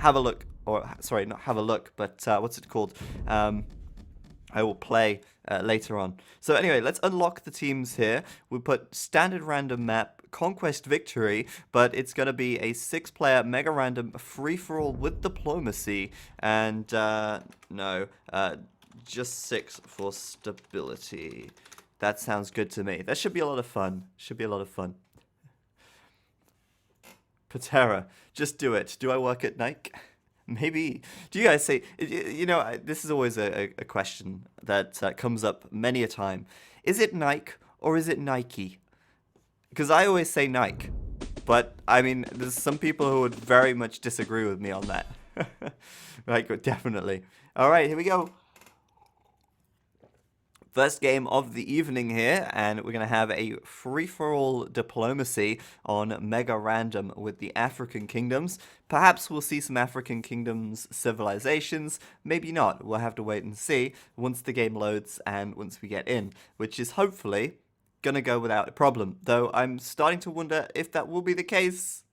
have a look, or sorry, not have a look, but what's it called? I will play later on. So anyway, let's unlock the teams here. We put standard random map, conquest victory, but it's going to be a 6-player mega random free-for-all with diplomacy, and no, just 6 for stability. That sounds good to me. That should be a lot of fun. Should be a lot of fun. Patera, just do it. Do I work at Nike? Maybe. Do you guys say, this is always a question that comes up many a time. Is it Nike or is it Nike? Because I always say Nike. But, I mean, there's some people who would very much disagree with me on that. Like, definitely. All right, here we go. First game of the evening here, and we're going to have a free-for-all diplomacy on Mega Random with the African kingdoms. Perhaps we'll see some African kingdoms civilizations, maybe not. We'll have to wait and see once the game loads and once we get in, which is hopefully going to go without a problem. Though I'm starting to wonder if that will be the case.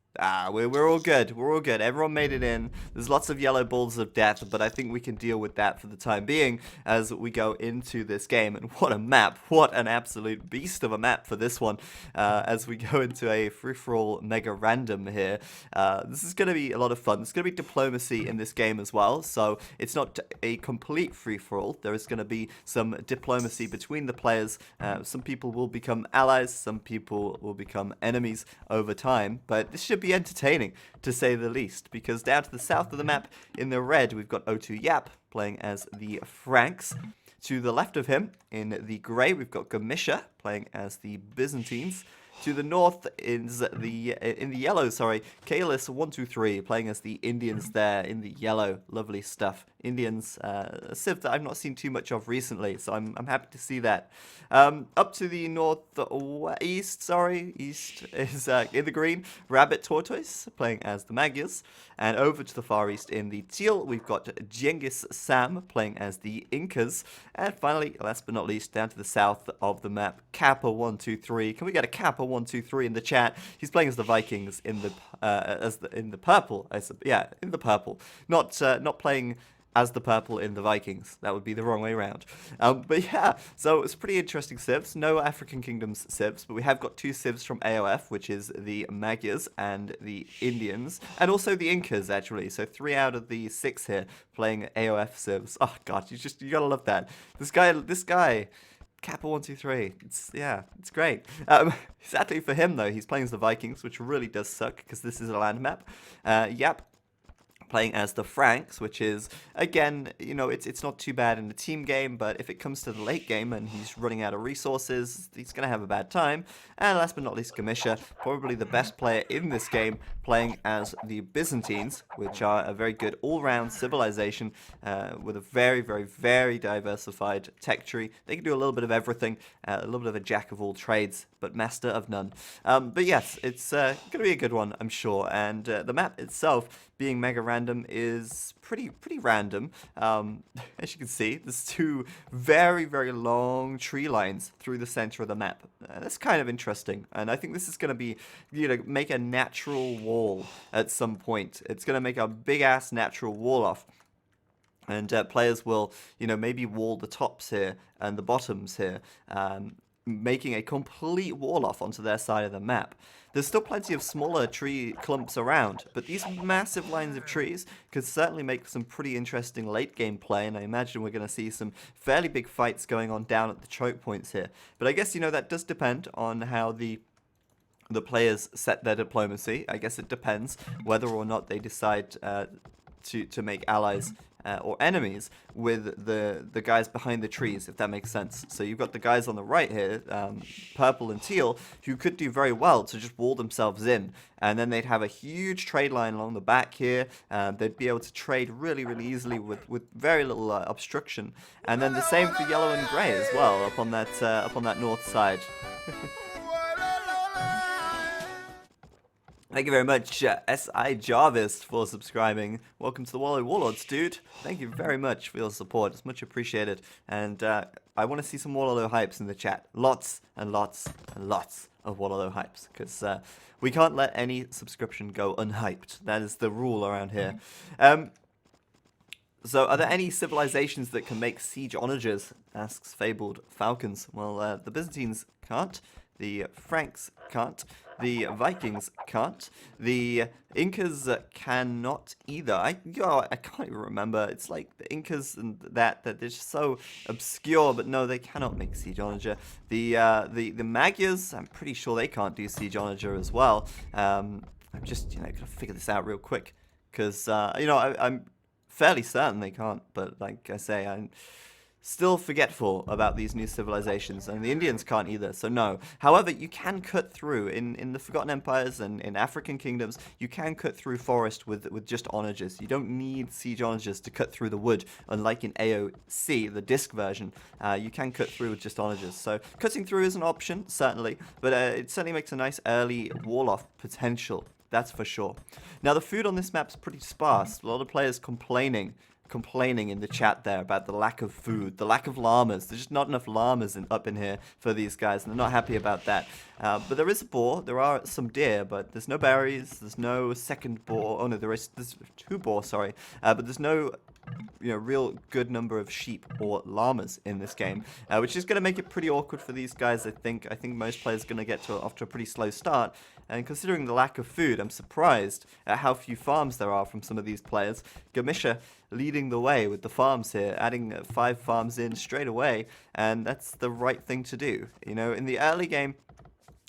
We're all good. We're all good. Everyone made it in. There's lots of yellow balls of death, but I think we can deal with that for the time being as we go into this game. And what a map. What an absolute beast of a map for this one as we go into a free-for-all mega random here. This is going to be a lot of fun. There's going to be diplomacy in this game as well, so it's not a complete free-for-all. There is going to be some diplomacy between the players. Some people will become allies. Some people will become enemies over time, but this should be entertaining, to say the least, because down to the south of the map, in the red, we've got O2 Yap playing as the Franks. To the left of him, in the grey, we've got Gamisha playing as the Byzantines. To the north is in the yellow, Kalis 123 playing as the Indians there in the yellow. Lovely stuff. Indians, a civ that I've not seen too much of recently, so I'm happy to see that. Up to the east is in the green, Rabbit Tortoise playing as the Magyars. And over to the far east in the teal, we've got Genghis Sam playing as the Incas. And finally, last but not least, down to the south of the map, Kappa 123. Can we get a Kappa 123 in the chat? He's playing as the Vikings in the in the purple. In the purple. Not playing as the purple in the Vikings. That would be the wrong way around. But yeah, so it's pretty interesting civs. No African Kingdoms civs, but we have got 2 civs from AOF, which is the Magyars and the Indians, and also the Incas, actually. So 3 out of the 6 here playing AOF civs. Oh god, you gotta love that. This guy, Kappa 123. It's great. Sadly for him though, he's playing as the Vikings, which really does suck because this is a land map. Yap playing as the Franks, which is, again, it's not too bad in the team game, but if it comes to the late game and he's running out of resources, he's going to have a bad time. And last but not least, Gamisha, probably the best player in this game, playing as the Byzantines, which are a very good all-round civilization with a very, very, very diversified tech tree. They can do a little bit of everything, a little bit of a jack of all trades, but master of none. But yes, it's going to be a good one, I'm sure. And the map itself, being mega random, is pretty random. As you can see, there's 2 very, very long tree lines through the center of the map. That's kind of interesting, and I think this is going to be, make a natural wall at some point. It's going to make a big-ass natural wall off. And players will, maybe wall the tops here and the bottoms here, making a complete wall off onto their side of the map. There's still plenty of smaller tree clumps around, but these massive lines of trees could certainly make some pretty interesting late game play, and I imagine we're going to see some fairly big fights going on down at the choke points here. But I guess, that does depend on how the players set their diplomacy. I guess it depends whether or not they decide to make allies or enemies with the guys behind the trees, if that makes sense. So you've got the guys on the right here, purple and teal, who could do very well to just wall themselves in, and then they'd have a huge trade line along the back here. They'd be able to trade really, really easily with very little obstruction, and then the same for yellow and grey as well up on that north side. Thank you very much, S.I. Jarvis, for subscribing. Welcome to the Wallow Warlords, dude. Thank you very much for your support. It's much appreciated. And I want to see some Wallow hypes in the chat. Lots and lots and lots of Wallow hypes. Because we can't let any subscription go unhyped. That is the rule around here. So, are there any civilizations that can make siege onagers? Asks Fabled Falcons. Well, the Byzantines can't. The Franks can't. The Vikings can't. The Incas cannot either. I can't even remember. It's like the Incas and that they're just so obscure. But no, they cannot make siege onager. The Magyars, I'm pretty sure they can't do siege onager as well. I'm just gonna figure this out real quick because I'm fairly certain they can't. But like I say, I'm still forgetful about these new civilizations, and the Indians can't either, so no. However, you can cut through, in the Forgotten Empires and in African kingdoms, you can cut through forest with just onagers. You don't need siege onagers to cut through the wood, unlike in AOC, the disc version. You can cut through with just onagers, so cutting through is an option, certainly, but it certainly makes a nice early wall-off potential, that's for sure. Now, the food on this map's pretty sparse. A lot of players complaining in the chat there about the lack of food, the lack of llamas. There's just not enough llamas up in here for these guys, and they're not happy about that. But there is a boar, there are some deer, but there's no berries, there's no second boar. Oh no, there's two boar, sorry. But there's no real good number of sheep or llamas in this game, which is going to make it pretty awkward for these guys, I think. I think most players are going to get off to a pretty slow start, and considering the lack of food, I'm surprised at how few farms there are from some of these players. Gamisha leading the way with the farms here, adding 5 farms in straight away, and that's the right thing to do. In the early game,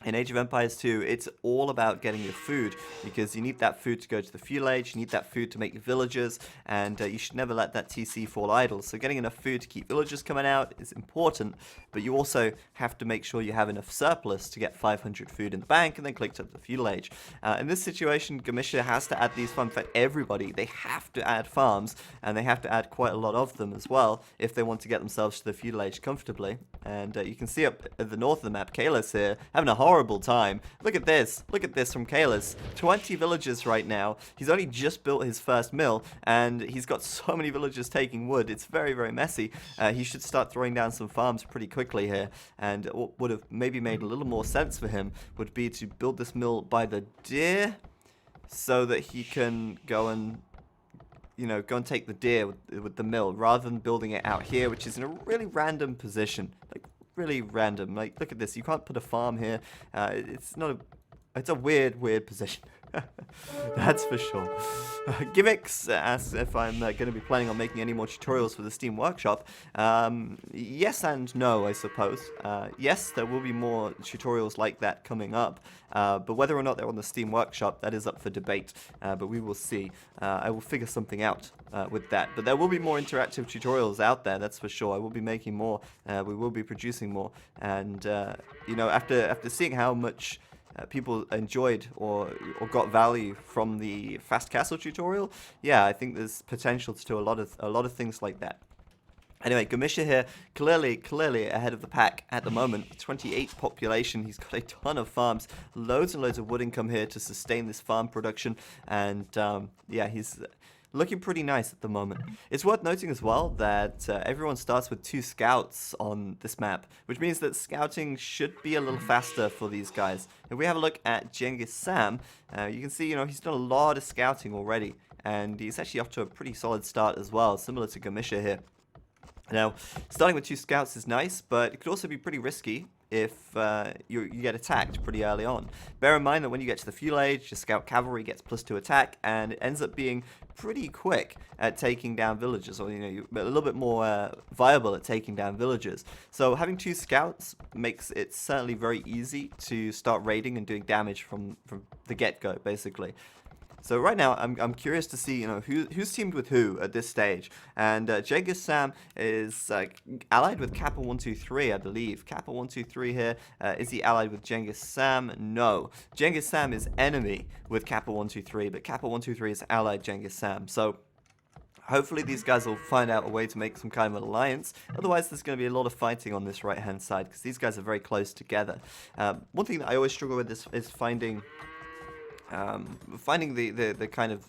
in Age of Empires 2, it's all about getting your food, because you need that food to go to the fuel age, you need that food to make your villagers, and you should never let that TC fall idle. So getting enough food to keep villagers coming out is important, but you also have to make sure you have enough surplus to get 500 food in the bank and then click to the fuel age. In this situation, Gamisha has to add these farms. In fact, everybody, they have to add farms, and they have to add quite a lot of them as well if they want to get themselves to the feudal age comfortably. And you can see up at the north of the map, Kalis here, having a horrible time. Look at this from Kalis. 20 villagers right now. He's only just built his first mill, and he's got so many villagers taking wood. It's very, very messy. He should start throwing down some farms pretty quickly here, and what would have maybe made a little more sense for him would be to build this mill by the deer so that he can go and take the deer with the mill, rather than building it out here, which is in a really random position. Like, really random. Like, look at this. You can't put a farm here. It's a weird position. That's for sure. Gimmicks asks if I'm going to be planning on making any more tutorials for the Steam Workshop. Yes and no, I suppose. Yes, there will be more tutorials like that coming up, but whether or not they're on the Steam Workshop, that is up for debate, but we will see. I will figure something out with that, but there will be more interactive tutorials out there, that's for sure. I will be making more, we will be producing more, and after seeing how much people enjoyed or got value from the Fast Castle tutorial, yeah, I think there's potential to do a lot of things like that. Anyway, Gamisha here, clearly ahead of the pack at the moment. 28 population, he's got a ton of farms, loads and loads of wood income here to sustain this farm production, and yeah, he's looking pretty nice at the moment. It's worth noting as well that everyone starts with 2 scouts on this map, which means that scouting should be a little faster for these guys. If we have a look at Genghis Sam, you can see, he's done a lot of scouting already, and he's actually off to a pretty solid start as well, similar to Gamisha here. Now, starting with 2 scouts is nice, but it could also be pretty risky if you get attacked pretty early on. Bear in mind that when you get to the fuel age, your scout cavalry gets +2 attack, and it ends up being pretty quick at taking down villagers, or you're a little bit more viable at taking down villagers. So having 2 scouts makes it certainly very easy to start raiding and doing damage from the get-go, basically. So right now, I'm curious to see, who's teamed with who at this stage. And Genghis Sam is allied with Kappa 123, I believe. Kappa 123 here. Is he allied with Genghis Sam? No. Genghis Sam is enemy with Kappa 123, but Kappa 123 is allied Genghis Sam. So hopefully these guys will find out a way to make some kind of an alliance. Otherwise, there's going to be a lot of fighting on this right-hand side, because these guys are very close together. One thing that I always struggle with is finding finding the kind of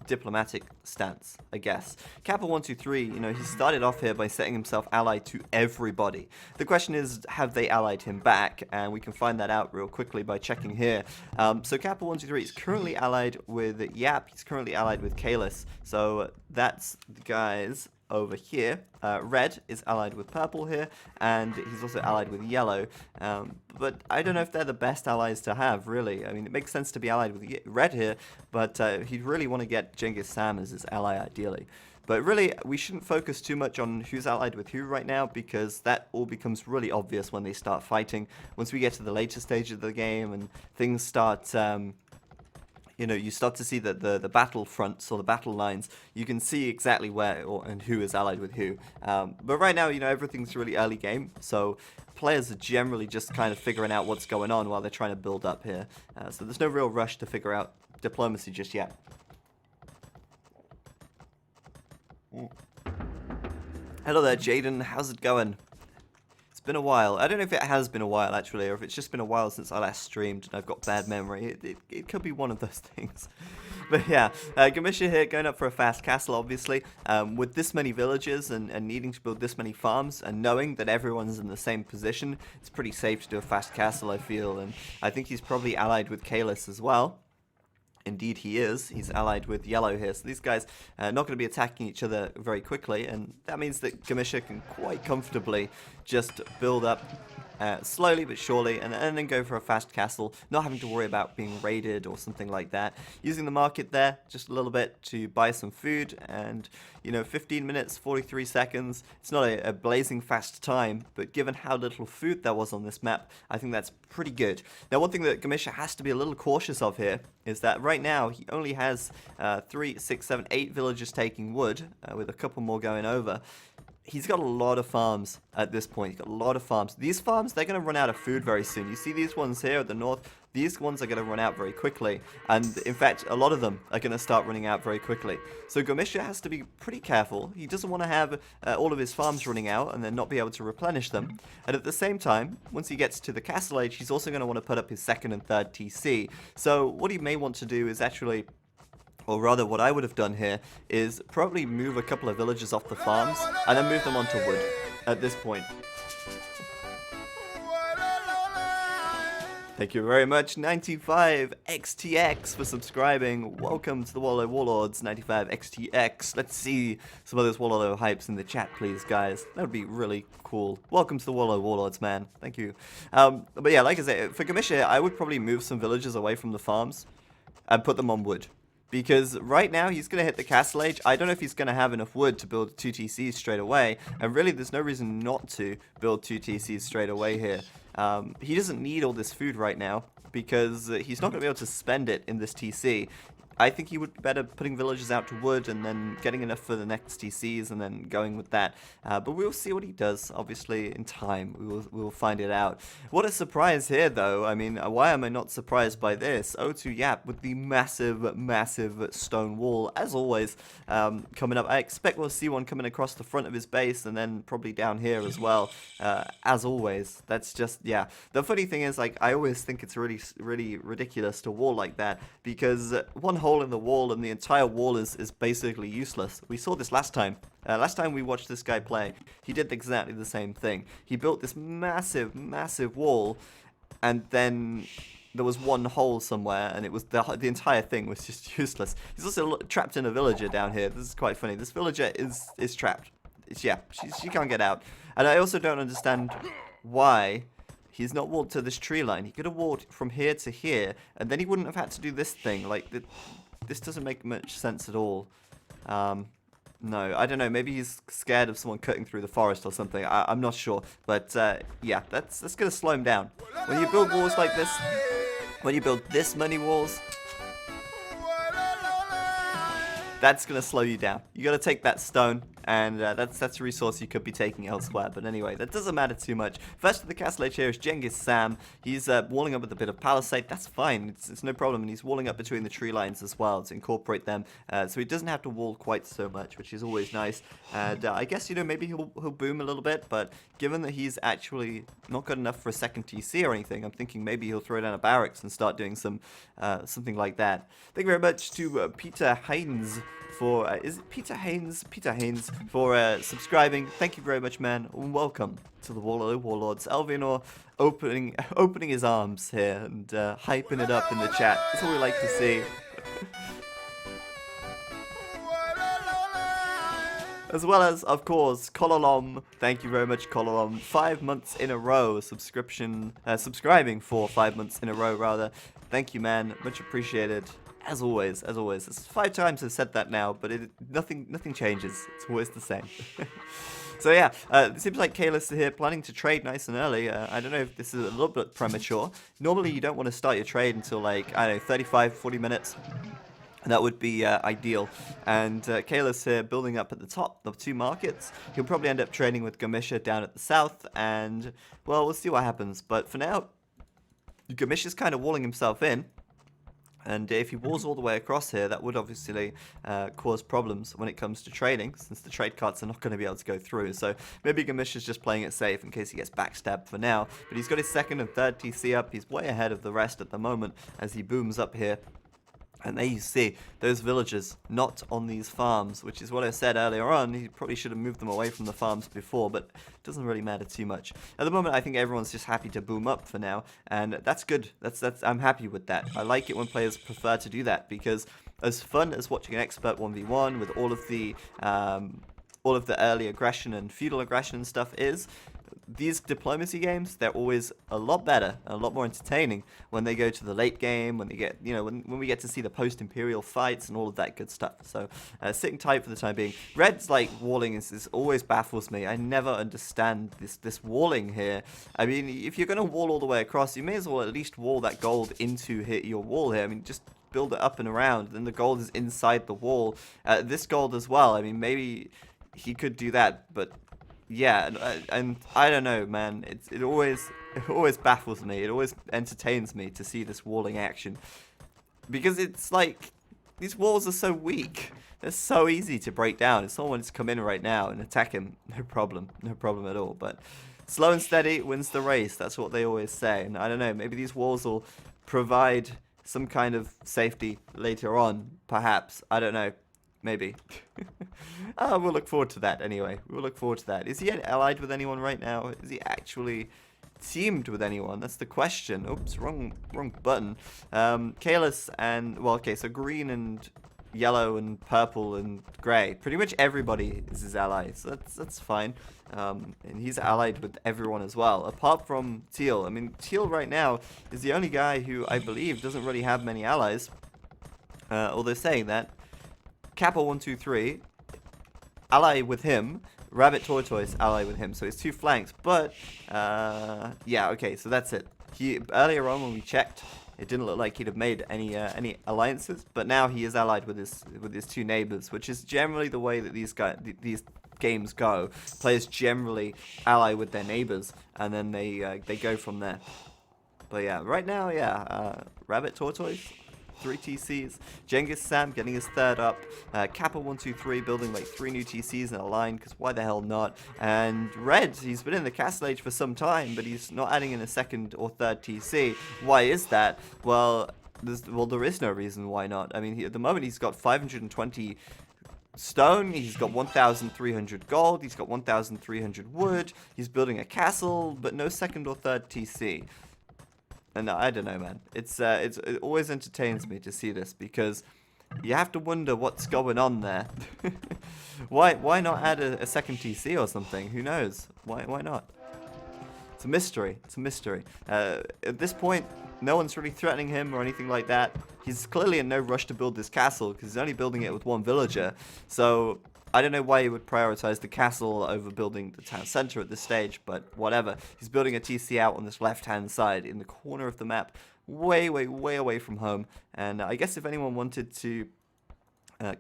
diplomatic stance, I guess. Kappa123, you know, he started off here by setting himself allied to everybody. The question is, have they allied him back? And we can find that out real quickly by checking here. So Kappa123 is currently allied with Yap. He's currently allied with Kalis. So that's the guys over here. Red is allied with purple here, and he's also allied with yellow. But I don't know if they're the best allies to have, really. I mean, it makes sense to be allied with red here, but he'd really want to get Genghis Sam as his ally, ideally. But really, we shouldn't focus too much on who's allied with who right now, because that all becomes really obvious when they start fighting. Once we get to the later stage of the game and things start... you know, you start to see that the battle fronts or the battle lines, you can see exactly where and who is allied with who. But right now, you know, everything's really early game, so players are generally just kind of figuring out what's going on while they're trying to build up here. So there's no real rush to figure out diplomacy just yet. Hello there, Jaden. How's it going? It's been a while. I don't know if it has been a while, actually, or if it's just been a while since I last streamed and I've got bad memory. It could be one of those things. But yeah, Gamisha here going up for a fast castle, obviously. With this many villages and needing to build this many farms and knowing that everyone's in the same position, it's pretty safe to do a fast castle, I feel. And I think he's probably allied with Kalis as well. Indeed he is. He's allied with yellow here. So these guys are not going to be attacking each other very quickly. And that means that Gamisha can quite comfortably just build up slowly but surely and then go for a fast castle, not having to worry about being raided or something like that. Using the market there just a little bit to buy some food, and you know, 15 minutes 43 seconds, it's not a blazing fast time, but given how little food there was on this map, I think that's pretty good. Now, one thing that Gamisha has to be a little cautious of here is that right now he only has 3, 6, 7, 8 villagers taking wood, with a couple more going over. He's got a lot of farms at this point. He's got a lot of farms. These farms, they're going to run out of food very soon. You see these ones here at the north? These ones are going to run out very quickly. And in fact, a lot of them are going to start running out very quickly. So Gamisha has to be pretty careful. He doesn't want to have all of his farms running out and then not be able to replenish them. And at the same time, once he gets to the castle age, he's also going to want to put up his second and third TC. So what he may want to do is actually... or rather, what I would have done here is probably move a couple of villagers off the farms and then move them onto wood at this point. Thank you very much, 95XTX, for subscribing. Welcome to the Wallow Warlords, 95XTX. Let's see some of those Wallow hypes in the chat, please, guys. That would be really cool. Welcome to the Wallow Warlords, man. Thank you. But yeah, like I said, for Gamisha, I would probably move some villagers away from the farms and put them on wood. Because right now, he's going to hit the castle age. I don't know if he's going to have enough wood to build 2 TCs straight away. And really, there's no reason not to build 2 TCs straight away here. He doesn't need all this food right now, because he's not going to be able to spend it in this TC. I think he would be better putting villagers out to wood and then getting enough for the next TCs and then going with that. But we'll see what he does, obviously, in time. We will find it out. What a surprise here, though. I mean, why am I not surprised by this? O2 Yap with the massive, massive stone wall, as always, coming up. I expect we'll see one coming across the front of his base and then probably down here as well, as always. That's just, yeah. The funny thing is, like, I always think it's really, really ridiculous to wall like that, because one hole in the wall and the entire wall is basically useless. We saw this last time. Last time we watched this guy play, he did exactly the same thing. He built this massive, massive wall, and then there was one hole somewhere, and it was the entire thing was just useless. He's also trapped in a villager down here. This is quite funny. This villager is trapped. She can't get out. And I also don't understand why he's not walled to this tree line. He could have walled from here to here, and then he wouldn't have had to do this thing. Like, this doesn't make much sense at all. No, I don't know. Maybe he's scared of someone cutting through the forest or something. I'm not sure. But, yeah, that's going to slow him down. When you build walls like this, when you build this many walls, that's going to slow you down. You got to take that stone and that's a resource you could be taking elsewhere. But anyway, that doesn't matter too much. First to the castle age here is Genghis Sam. He's walling up with a bit of palisade. That's fine. It's no problem. And he's walling up between the tree lines as well to incorporate them, so he doesn't have to wall quite so much, which is always nice. And I guess, you know, maybe he'll boom a little bit, but given that he's actually not good enough for a second TC or anything, I'm thinking maybe he'll throw down a barracks and start doing some something like that. Thank you very much to Peter Haynes for is it Peter Haynes? Peter Haynes for subscribing. Thank you very much, man. Welcome to the Warlords. Elvinor opening his arms here and hyping it up in the chat. That's what we like to see. As well as, of course, Kololom. Thank you very much, Kololom. 5 months in a row subscribing for 5 months in a row, rather. Thank you, man. Much appreciated. As always. It's 5 times I've said that now, but nothing changes. It's always the same. So yeah, it seems like Kalis is here planning to trade nice and early. I don't know if this is a little bit premature. Normally, you don't want to start your trade until like, I don't know, 35, 40 minutes. That would be ideal. And Kalis here building up at the top of 2 markets. He'll probably end up trading with Gamisha down at the south. And, well, we'll see what happens. But for now, Gamisha's kind of walling himself in. And if he walls all the way across here, that would obviously cause problems when it comes to trading, since the trade carts are not going to be able to go through. So maybe Gamisha's just playing it safe in case he gets backstabbed for now. But he's got his second and third TC up. He's way ahead of the rest at the moment as he booms up here. And there you see those villagers not on these farms, which is what I said earlier on. He probably should have moved them away from the farms before, but it doesn't really matter too much. At the moment, I think everyone's just happy to boom up for now, and that's good. I'm happy with that. I like it when players prefer to do that, because as fun as watching an expert 1v1 with all of the early aggression and feudal aggression and stuff is, these diplomacy games, they're always a lot better, a lot more entertaining when they go to the late game, when they get, you know, when we get to see the post-imperial fights and all of that good stuff. So sitting tight for the time being. Red's like walling is always baffles me. I never understand this walling here. I mean, if you're going to wall all the way across, you may as well at least wall that gold into your wall here. I mean, just build it up and around, then the gold is inside the wall. This gold as well, I mean, maybe he could do that, but yeah, and I don't know, man. It always baffles me. It always entertains me to see this walling action, because it's like these walls are so weak. They're so easy to break down. If someone wants to come in right now and attack him, no problem at all. But slow and steady wins the race. That's what they always say. And I don't know. Maybe these walls will provide some kind of safety later on. Perhaps, I don't know. Maybe. We'll look forward to that anyway. We'll look forward to that. Is he allied with anyone right now? Is he actually teamed with anyone? That's the question. Oops, wrong button. Kalis and, well, okay, so green and yellow and purple and grey. Pretty much everybody is his ally, so that's fine. And he's allied with everyone as well, apart from Teal. I mean, Teal right now is the only guy who I believe doesn't really have many allies. Although saying that, Kappa123, ally with him. Rabbit Tortoise, ally with him. So it's 2 flanks. But, yeah, okay, so that's it. Earlier on when we checked, it didn't look like he'd have made any alliances. But now he is allied with his 2 neighbors, which is generally the way that these games go. Players generally ally with their neighbors, and then they go from there. But yeah, right now, yeah, Rabbit Tortoise, 3 TCs. Genghis Sam getting his 3rd up. Kappa123 building like 3 new TCs in a line, because why the hell not? And Red, he's been in the Castle Age for some time, but he's not adding in a 2nd or 3rd TC. Why is that? Well, there is no reason why not. I mean, at the moment he's got 520 stone, he's got 1,300 gold, he's got 1,300 wood, he's building a castle, but no 2nd or 3rd TC. And I don't know, man. It always entertains me to see this, because you have to wonder what's going on there. Why not add a 2nd TC or something? Who knows? Why not? It's a mystery. It's a mystery. At this point, no one's really threatening him or anything like that. He's clearly in no rush to build this castle, because he's only building it with 1 villager. So I don't know why he would prioritize the castle over building the town center at this stage, but whatever. He's building a TC out on this left-hand side in the corner of the map, way away from home. And I guess if anyone wanted to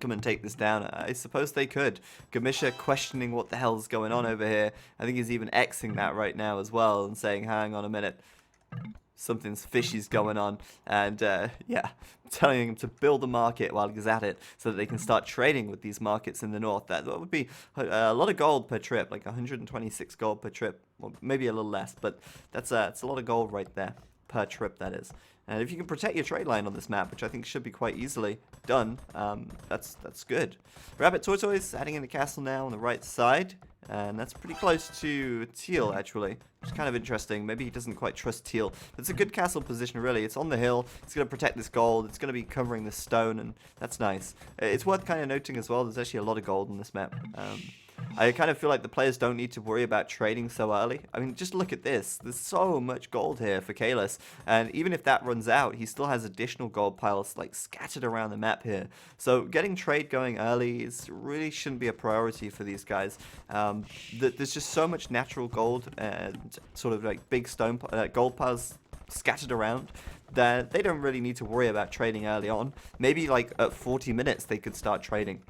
come and take this down. I suppose they could. Gamisha questioning what the hell's going on over here. I think he's even Xing that right now as well and saying, hang on a minute. Something's fishy's going on, and yeah, telling him to build a market while he's at it so that they can start trading with these markets in the north. That would be a lot of gold per trip, like 126 gold per trip, well, maybe a little less, but it's a lot of gold right there per trip, that is. And if you can protect your trade line on this map, which I think should be quite easily done, that's good. Rabbit Tortoise heading in the castle now on the right side. And that's pretty close to Teal, actually. Which is kind of interesting. Maybe he doesn't quite trust Teal. But it's a good castle position, really. It's on the hill. It's going to protect this gold. It's going to be covering this stone, and that's nice. It's worth kind of noting as well, there's actually a lot of gold on this map. I kind of feel like the players don't need to worry about trading so early. I mean, just look at this. There's so much gold here for Kalis. And even if that runs out, he still has additional gold piles like scattered around the map here. So getting trade going early really shouldn't be a priority for these guys. There's just so much natural gold and sort of like big stone gold piles scattered around that they don't really need to worry about trading early on. Maybe like at 40 minutes they could start trading.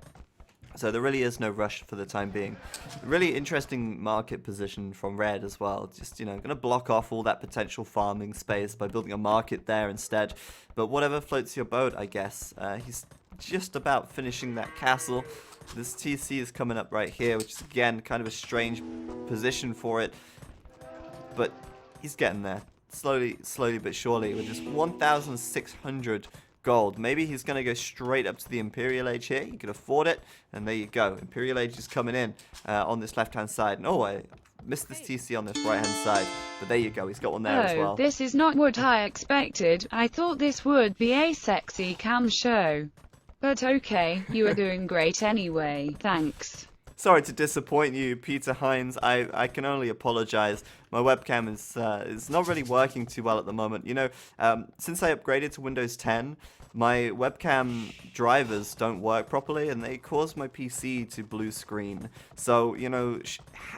So there really is no rush for the time being. Really interesting market position from Red as well. Just, going to block off all that potential farming space by building a market there instead. But whatever floats your boat, I guess. He's just about finishing that castle. This TC is coming up right here, which is, again, kind of a strange position for it. But he's getting there. Slowly but surely, with just 1,600 gold. Maybe he's going to go straight up to the Imperial Age here. You can afford it. And there you go. Imperial Age is coming in on this left-hand side. And oh, I missed this TC on this right-hand side. But there you go. He's got one there as well. This is not what I expected. I thought this would be a sexy cam show. But okay, you are doing great anyway. Thanks. Sorry to disappoint you, Peter Hines. I can only apologize. My webcam is not really working too well at the moment. Since I upgraded to Windows 10, my webcam drivers don't work properly, and they cause my PC to blue screen. So,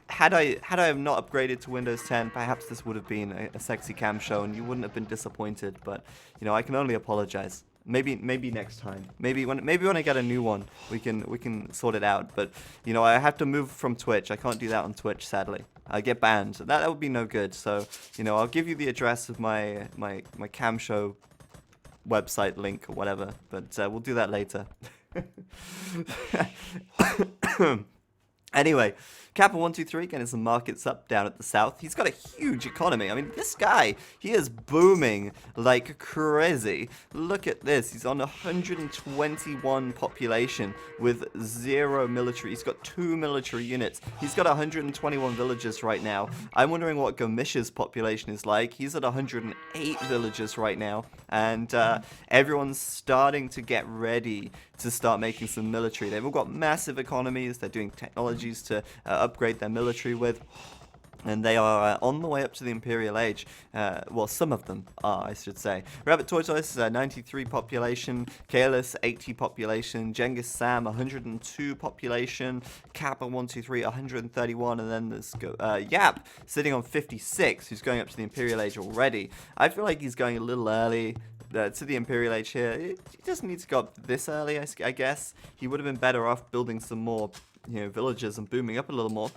had I have not upgraded to Windows 10, perhaps this would have been a sexy cam show, and you wouldn't have been disappointed. But I can only apologize. Maybe next time. Maybe when I get a new one, we can sort it out. But I have to move from Twitch. I can't do that on Twitch, sadly. I get banned. That would be no good. So I'll give you the address of my cam show website link or whatever. But we'll do that later. Anyway, Kappa123 getting some markets up down at the south. He's got a huge economy. I mean, this guy, he is booming like crazy. Look at this. He's on 121 population with 0 military. He's got 2 military units. He's got 121 villagers right now. I'm wondering what Gamisha's population is like. He's at 108 villagers right now. And everyone's starting to get ready to start making some military. They've all got massive economies. They're doing technologies to upgrade their military with. And they are on the way up to the Imperial Age. Well, some of them are, I should say. Rabbit Tortoise, 93 population. Kalis, 80 population. Genghis Sam, 102 population. Kappa123, 131. And then there's Yap, sitting on 56, who's going up to the Imperial Age already. I feel like he's going a little early to the Imperial Age here. He doesn't need to go up this early, I guess. He would have been better off building some more villages and booming up a little more.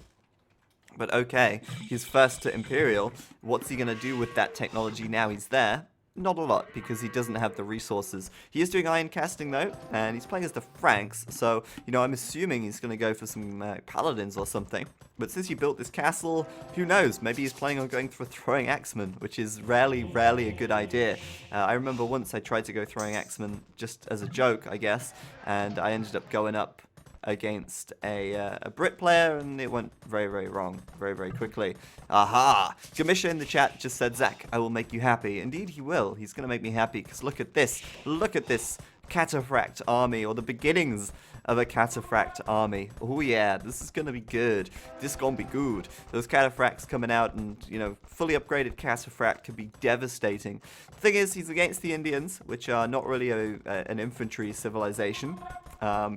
But okay, he's first to Imperial. What's he going to do with that technology now he's there? Not a lot, because he doesn't have the resources. He is doing iron casting, though, and he's playing as the Franks, so, I'm assuming he's going to go for some paladins or something. But since he built this castle, who knows? Maybe he's planning on going for throwing axemen, which is rarely a good idea. I remember once I tried to go throwing axemen just as a joke, I guess, and I ended up going up against a Brit player, and it went very, very wrong very quickly. Aha! Gamisha in the chat just said, Zach, I will make you happy. Indeed, he will. He's going to make me happy, because look at this. Look at this cataphract army, or the beginnings of a cataphract army. Oh yeah, this is going to be good. This is going to be good. Those cataphracts coming out, and, fully upgraded cataphract could be devastating. The thing is, he's against the Indians, which are not really an infantry civilization.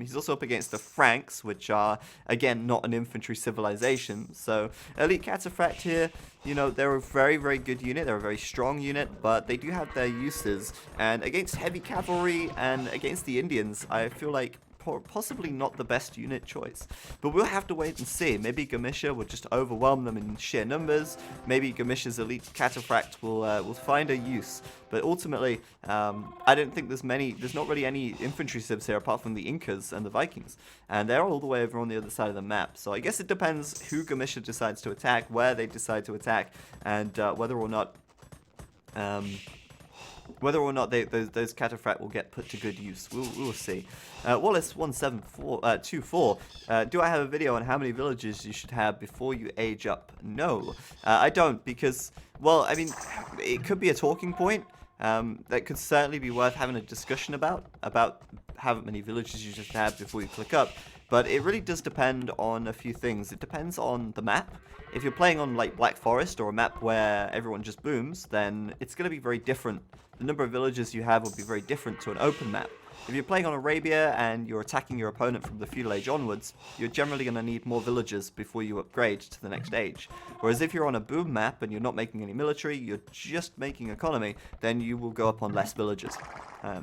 He's also up against the Franks, which are, again, not an infantry civilization. So, Elite Cataphract here, they're a very, very good unit. They're a very strong unit, but they do have their uses. And against heavy cavalry and against the Indians, I feel like possibly not the best unit choice. But we'll have to wait and see. Maybe Gamisha will just overwhelm them in sheer numbers. Maybe Gamisha's elite cataphract will find a use. But ultimately, I don't think there's not really any infantry civs here apart from the Incas and the Vikings. And they're all the way over on the other side of the map. So I guess it depends who Gamisha decides to attack, where they decide to attack, and whether or not those cataphract will get put to good use. We'll see. Wallace 17424. Do I have a video on how many villages you should have before you age up? No, I don't, because, well, I mean, it could be a talking point. That could certainly be worth having a discussion about how many villages you should have before you click up. But it really does depend on a few things. It depends on the map. If you're playing on like Black Forest or a map where everyone just booms, then it's going to be very different. The number of villages you have will be very different to an open map. If you're playing on Arabia and you're attacking your opponent from the feudal age onwards, you're generally going to need more villages before you upgrade to the next age. Whereas if you're on a boom map and you're not making any military, you're just making economy, then you will go up on less villages.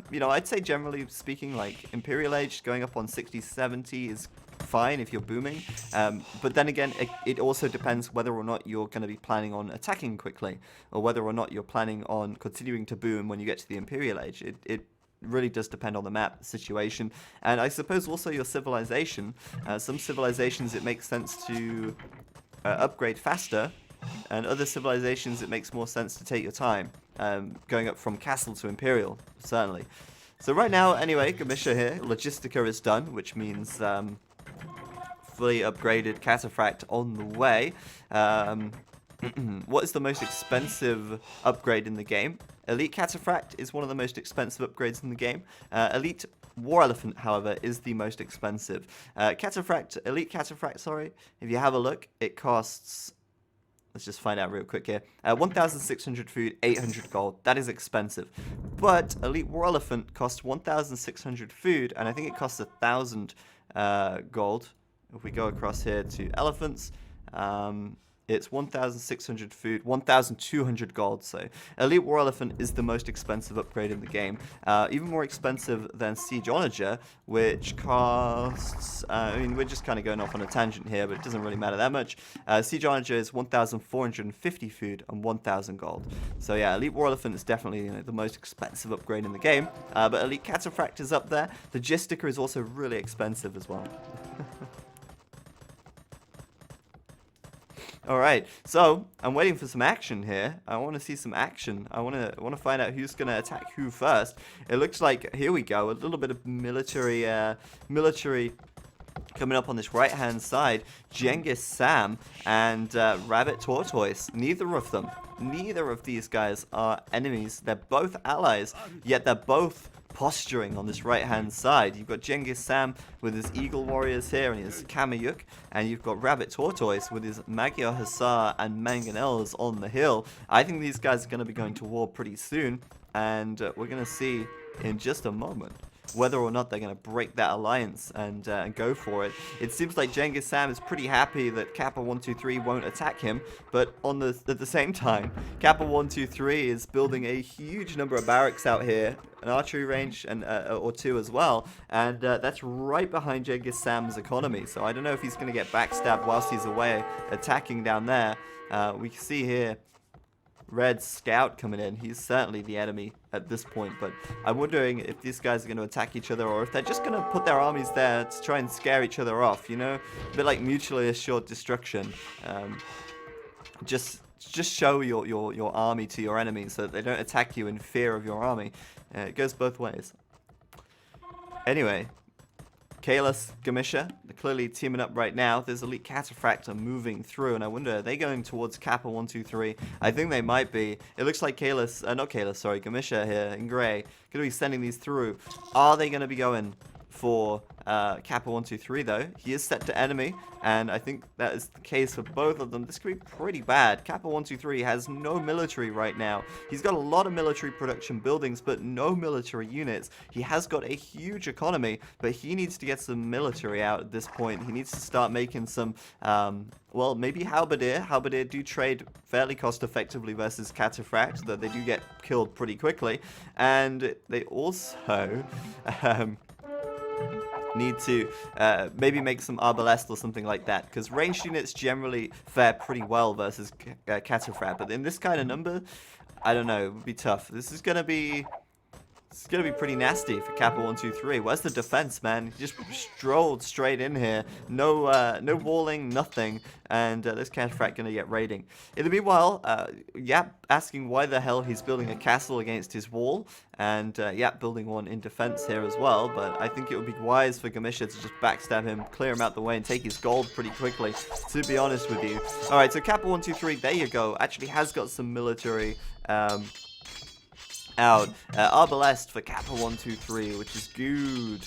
You know, I'd say generally speaking, like Imperial Age, going up on 60, 70 is fine if you're booming. But then again, it also depends whether or not you're going to be planning on attacking quickly, or whether or not you're planning on continuing to boom when you get to the Imperial Age. It really does depend on the map situation, and I suppose also your civilization. Some civilizations it makes sense to upgrade faster, and other civilizations it makes more sense to take your time, going up from castle to imperial, certainly. So right now, anyway, Gamisha here, Logistica is done, which means fully upgraded cataphract on the way. What is the most expensive upgrade in the game? Elite Cataphract is one of the most expensive upgrades in the game. Elite War Elephant, however, is the most expensive. Elite Cataphract, sorry, if you have a look, it costs, let's just find out real quick here, 1,600 food, 800 gold. That is expensive. But Elite War Elephant costs 1,600 food, and I think it costs 1,000 gold. If we go across here to elephants, it's 1,600 food, 1,200 gold. So Elite War Elephant is the most expensive upgrade in the game. Even more expensive than Siege Onager, which costs, I mean, we're just kind of going off on a tangent here, but it doesn't really matter that much. Siege Onager is 1,450 food and 1,000 gold. So yeah, Elite War Elephant is definitely, you know, the most expensive upgrade in the game. But Elite Cataphract is up there. Logistica is also really expensive as well. Alright, so I'm waiting for some action here. I want to see some action. I want to find out who's going to attack who first. It looks like, here we go, a little bit of military coming up on this right-hand side. Genghis Sam and Rabbit Tortoise. Neither of these guys are enemies. They're both allies, yet they're both posturing on this right-hand side. You've got Genghis Sam with his Eagle Warriors here and his Kamayuk, and you've got Rabbit Tortoise with his Magyar Hussar and Mangonels on the hill. I think these guys are going to be going to war pretty soon, and we're going to see in just a moment whether or not they're going to break that alliance and go for it. It seems like Genghis Sam is pretty happy that Kappa 123 won't attack him, but at the same time, Kappa 123 is building a huge number of barracks out here, an archery range and or two as well, and that's right behind Genghis Sam's economy. So I don't know if he's going to get backstabbed whilst he's away attacking down there. We can see here Red Scout coming in. He's certainly the enemy at this point, but I'm wondering if these guys are going to attack each other or if they're just going to put their armies there to try and scare each other off, you know? A bit like mutually assured destruction. Just show your army to your enemies so that they don't attack you in fear of your army. It goes both ways. Anyway, Kalis, Gamisha, they're clearly teaming up right now. There's Elite Cataphract moving through, and I wonder, are they going towards Kappa 123? I think they might be. It looks like Gamisha here in grey, going to be sending these through. Are they going to be going for Kappa 123 though? He is set to enemy, and I think that is the case for both of them. This could be pretty bad. Kappa 123 has no military right now. He's got a lot of military production buildings, but no military units. He has got a huge economy, but he needs to get some military out at this point. He needs to start making some, well, maybe Halberdier. Halberdier do trade fairly cost effectively versus Cataphract, though they do get killed pretty quickly. And they also, need to maybe make some Arbalest or something like that, because ranged units generally fare pretty well versus Cataphract, but in this kind of number, I don't know, it would be tough. This is gonna be pretty nasty for Kappa 123. Where's the defense, man? He just strolled straight in here. No walling, nothing. And this Cataphract gonna get raiding. In the meanwhile, Yap asking why the hell he's building a castle against his wall. And Yap building one in defense here as well. But I think it would be wise for Gamisha to just backstab him, clear him out the way, and take his gold pretty quickly, to be honest with you. Alright, so Kappa 123, there you go. Actually has got some military out. Arbalest for Kappa 123, which is good.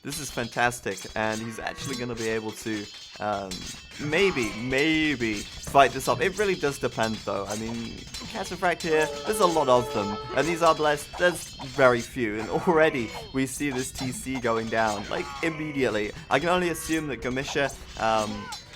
This is fantastic, and he's actually going to be able to maybe fight this off. It really does depend, though. I mean, Cataphract here, there's a lot of them, and these Arbalest, there's very few, and already we see this TC going down, like, immediately. I can only assume that Gamisha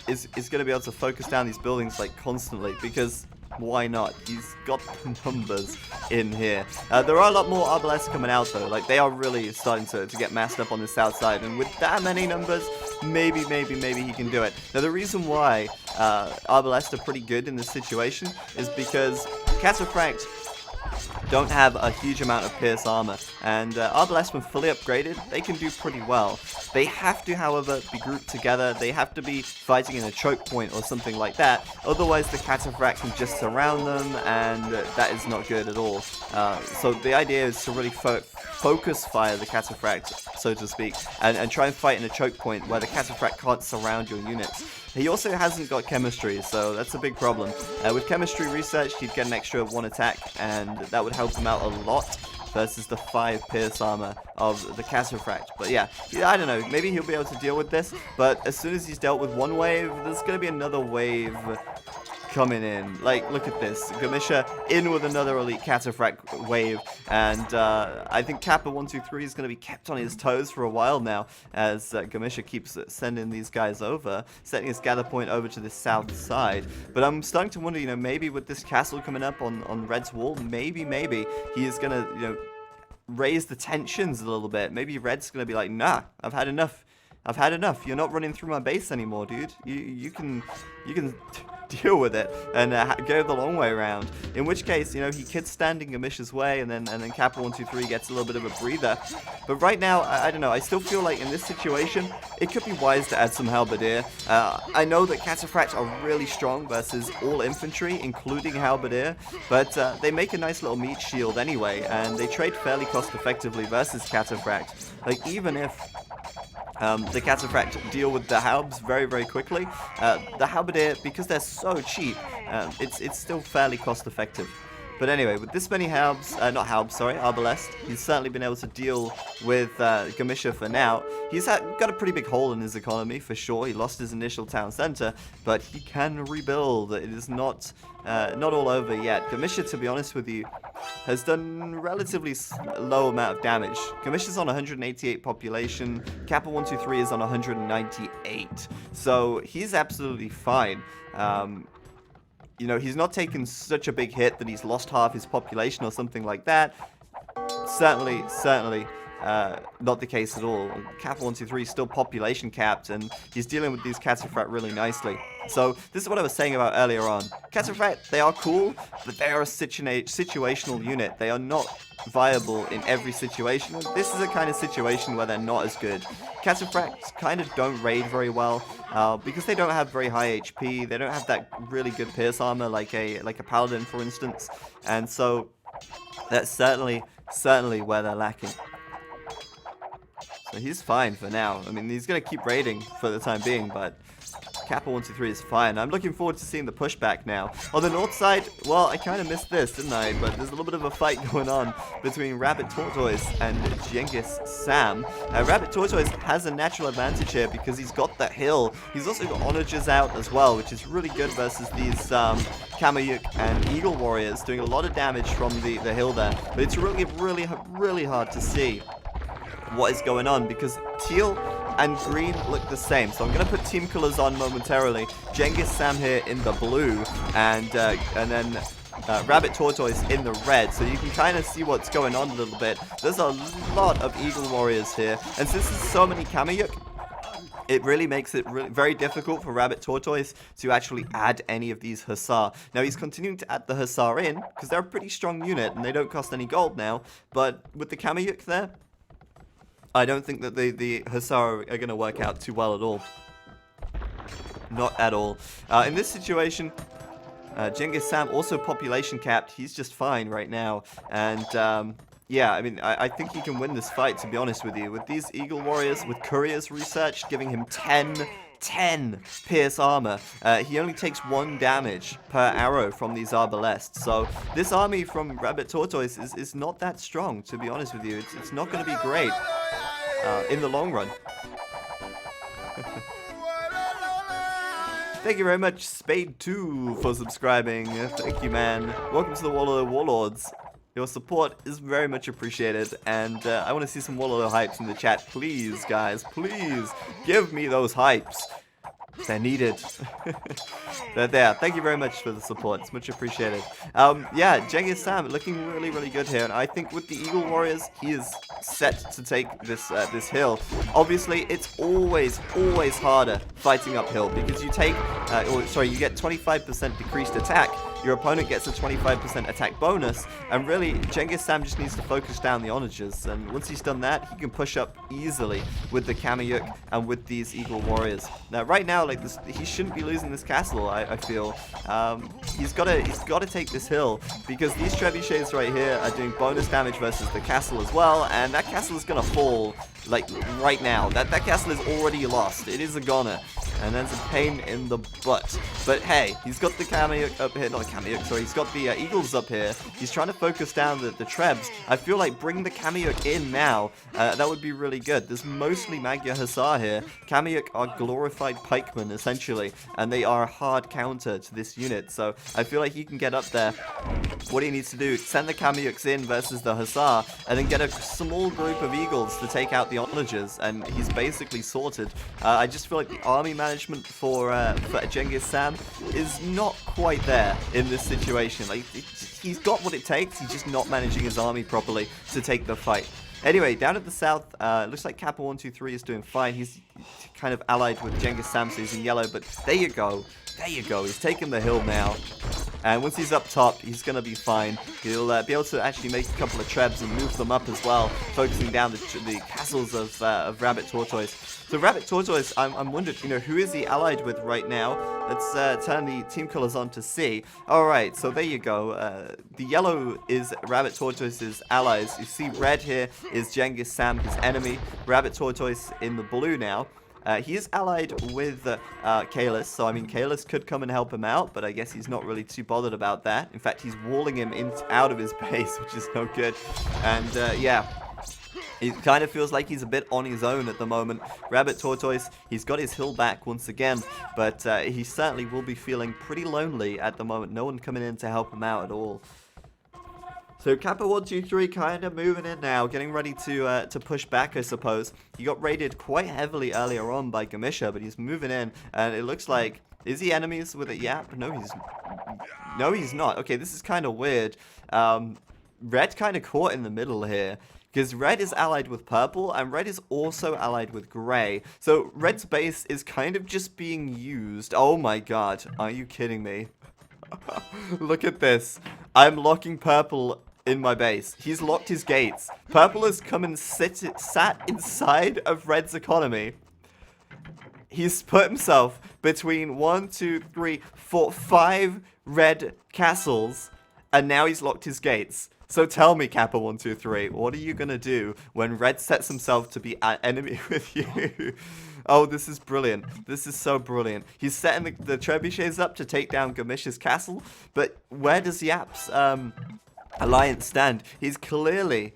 is going to be able to focus down these buildings, like, constantly, because why not? He's got the numbers in here. There are a lot more Arbalest coming out, though. Like, they are really starting to get massed up on the south side. And with that many numbers, maybe he can do it. Now, the reason why Arbalest are pretty good in this situation is because Cataphract don't have a huge amount of pierce armor, and Arbalest, when fully upgraded, they can do pretty well. They have to, however, be grouped together. They have to be fighting in a choke point or something like that, otherwise the Cataphract can just surround them, and that is not good at all. So the idea is to really focus fire the Cataphract, so to speak, and try and fight in a choke point where the Cataphract can't surround your units. He also hasn't got chemistry, so that's a big problem. With chemistry research, he'd get an extra 1 attack, and that would help him out a lot versus the 5 pierce armor of the Cataphract. But yeah, I don't know, maybe he'll be able to deal with this, but as soon as he's dealt with one wave, there's going to be another wave coming in. Like, look at this. Gamisha in with another elite Cataphract wave, and I think Kappa 123 is going to be kept on his toes for a while now, as Gamisha keeps sending these guys over, setting his gather point over to the south side. But I'm starting to wonder, you know, maybe with this castle coming up on Red's wall, maybe he is going to, you know, raise the tensions a little bit. Maybe Red's going to be like, nah, I've had enough. You're not running through my base anymore, dude. You can deal with it and go the long way around. In which case, you know, he could stand in Gamisha's way, and then Kappa 123 gets a little bit of a breather. But right now, I don't know. I still feel like in this situation, it could be wise to add some Halberdier. I know that Cataphract are really strong versus all infantry, including Halberdier, but they make a nice little meat shield anyway, and they trade fairly cost effectively versus Cataphract. Like, even if the Cataphract deal with the Halbs very, very quickly, the Halberdier, because they're so cheap, it's still fairly cost effective. But anyway, with this many Arbalest, he's certainly been able to deal with Gamisha for now. He's got a pretty big hole in his economy, for sure. He lost his initial town center, but he can rebuild. It is not all over yet. Gamisha, to be honest with you, has done relatively low amount of damage. Gamisha's on 188 population. Kappa 123 is on 198. So he's absolutely fine. You know, he's not taken such a big hit that he's lost half his population or something like that. Certainly not the case at all. Kappa 123 is still population capped, and he's dealing with these Cataphract really nicely. So this is what I was saying about earlier on. Cataphract, they are cool, but they are a situational unit. They are not viable in every situation. This is a kind of situation where they're not as good. Cataphracts kind of don't raid very well because they don't have very high HP. They don't have that really good pierce armor like a paladin, for instance. And so that's certainly where they're lacking. So he's fine for now. I mean, he's going to keep raiding for the time being, but Kappa 123 is fine. I'm looking forward to seeing the pushback now. On the north side, well, I kind of missed this, didn't I? But there's a little bit of a fight going on between Rabbit Tortoise and Genghis Sam. Rabbit Tortoise has a natural advantage here because he's got that hill. He's also got onagers out as well, which is really good versus these Kamayuk and Eagle Warriors, doing a lot of damage from the hill there. But it's really hard to see what is going on because teal and green look the same. So I'm going to put team colors on momentarily. Genghis Sam here in the blue, and then Rabbit Tortoise in the red, so you can kind of see what's going on a little bit. There's a lot of Eagle Warriors here, and since there's so many Kamiyuk, it really makes it very difficult for Rabbit Tortoise to actually add any of these Hussar. Now, he's continuing to add the Hussar in, because they're a pretty strong unit, and they don't cost any gold now, but with the Kamiyuk there, I don't think that the Hussar are going to work out too well at all. Not at all. In this situation, Genghis Sam also population capped. He's just fine right now. And yeah, I mean, I think he can win this fight, to be honest with you. With these Eagle Warriors, with Courier's research giving him 10 pierce armor. He only takes 1 damage per arrow from these arbalests. So this army from Rabbit Tortoise is not that strong, to be honest with you. It's not going to be great in the long run. Thank you very much, Spade2, for subscribing. Thank you, man. Welcome to the Warlords. Your support is very much appreciated, and I want to see some Warlord hypes in the chat. Please, guys, please, give me those hypes. They're needed. They're there. Thank you very much for the support. It's much appreciated. Yeah, Genghis Sam looking really, really good here. And I think with the Eagle Warriors, he is set to take this this hill. Obviously, it's always harder fighting uphill because you take, you get 25% decreased attack. Your opponent gets a 25% attack bonus, and really, Genghis Sam just needs to focus down the onagers, and once he's done that, he can push up easily with the Kamiyuk and with these Eagle Warriors. Now, right now, like this, he shouldn't be losing this castle. I feel he's got to take this hill because these trebuchets right here are doing bonus damage versus the castle as well, and that castle is gonna fall like right now. That castle is already lost. It is a goner. And that's a pain in the butt. But hey, he's got the Kamiyuk up here, not the Kamiyuk, sorry, he's got the Eagles up here. He's trying to focus down the Trebs. I feel like bring the Kamiyuk in now. That would be really good. There's mostly Magyar Hussar here. Kamiyuk are glorified pikemen, essentially, and they are a hard counter to this unit. So I feel like he can get up there. What he needs to do, send the Kamiyuks in versus the Hussar, and then get a small group of Eagles to take out the onagers, and he's basically sorted. I just feel like the army management for Genghis Sam is not quite there in this situation. Like, he's got what it takes, he's just not managing his army properly to take the fight. Anyway, down at the south, looks like Kappa123 is doing fine. He's kind of allied with Genghis Sam, so he's in yellow, but there you go. There you go. He's taking the hill now. And once he's up top, he's going to be fine. He'll be able to actually make a couple of trebs and move them up as well, focusing down the castles of Rabbit Tortoise. So Rabbit Tortoise, I'm wondering, who is he allied with right now? Let's turn the team colors on to see. Alright, so there you go. The yellow is Rabbit Tortoise's allies. You see red here is Genghis Sam, his enemy. Rabbit Tortoise in the blue now. He is allied with Kalis, so I mean Kalis could come and help him out, but I guess he's not really too bothered about that. In fact, he's walling him out of his base, which is no good. And yeah, it kind of feels like he's a bit on his own at the moment. Rabbit Tortoise, he's got his hill back once again, but he certainly will be feeling pretty lonely at the moment. No one coming in to help him out at all. So Kappa123 kind of moving in now, getting ready to push back, I suppose. He got raided quite heavily earlier on by Gamisha, but he's moving in, and it looks like, is he enemies with a Yap? No, he's not. Okay, this is kind of weird. Red kind of caught in the middle here, because Red is allied with Purple, and Red is also allied with Grey. So Red's base is kind of just being used. Oh my god, are you kidding me? Look at this. I'm locking Purple in my base. He's locked his gates. Purple has come and sat inside of Red's economy. He's put himself between 1, 2, 3, 4, 5 red castles, and now he's locked his gates. So tell me, Kappa123, what are you gonna do when Red sets himself to be at enemy with you? Oh, this is brilliant. This is so brilliant. He's setting the trebuchets up to take down Gamisha's castle, but where does Yap's alliance stand? He's clearly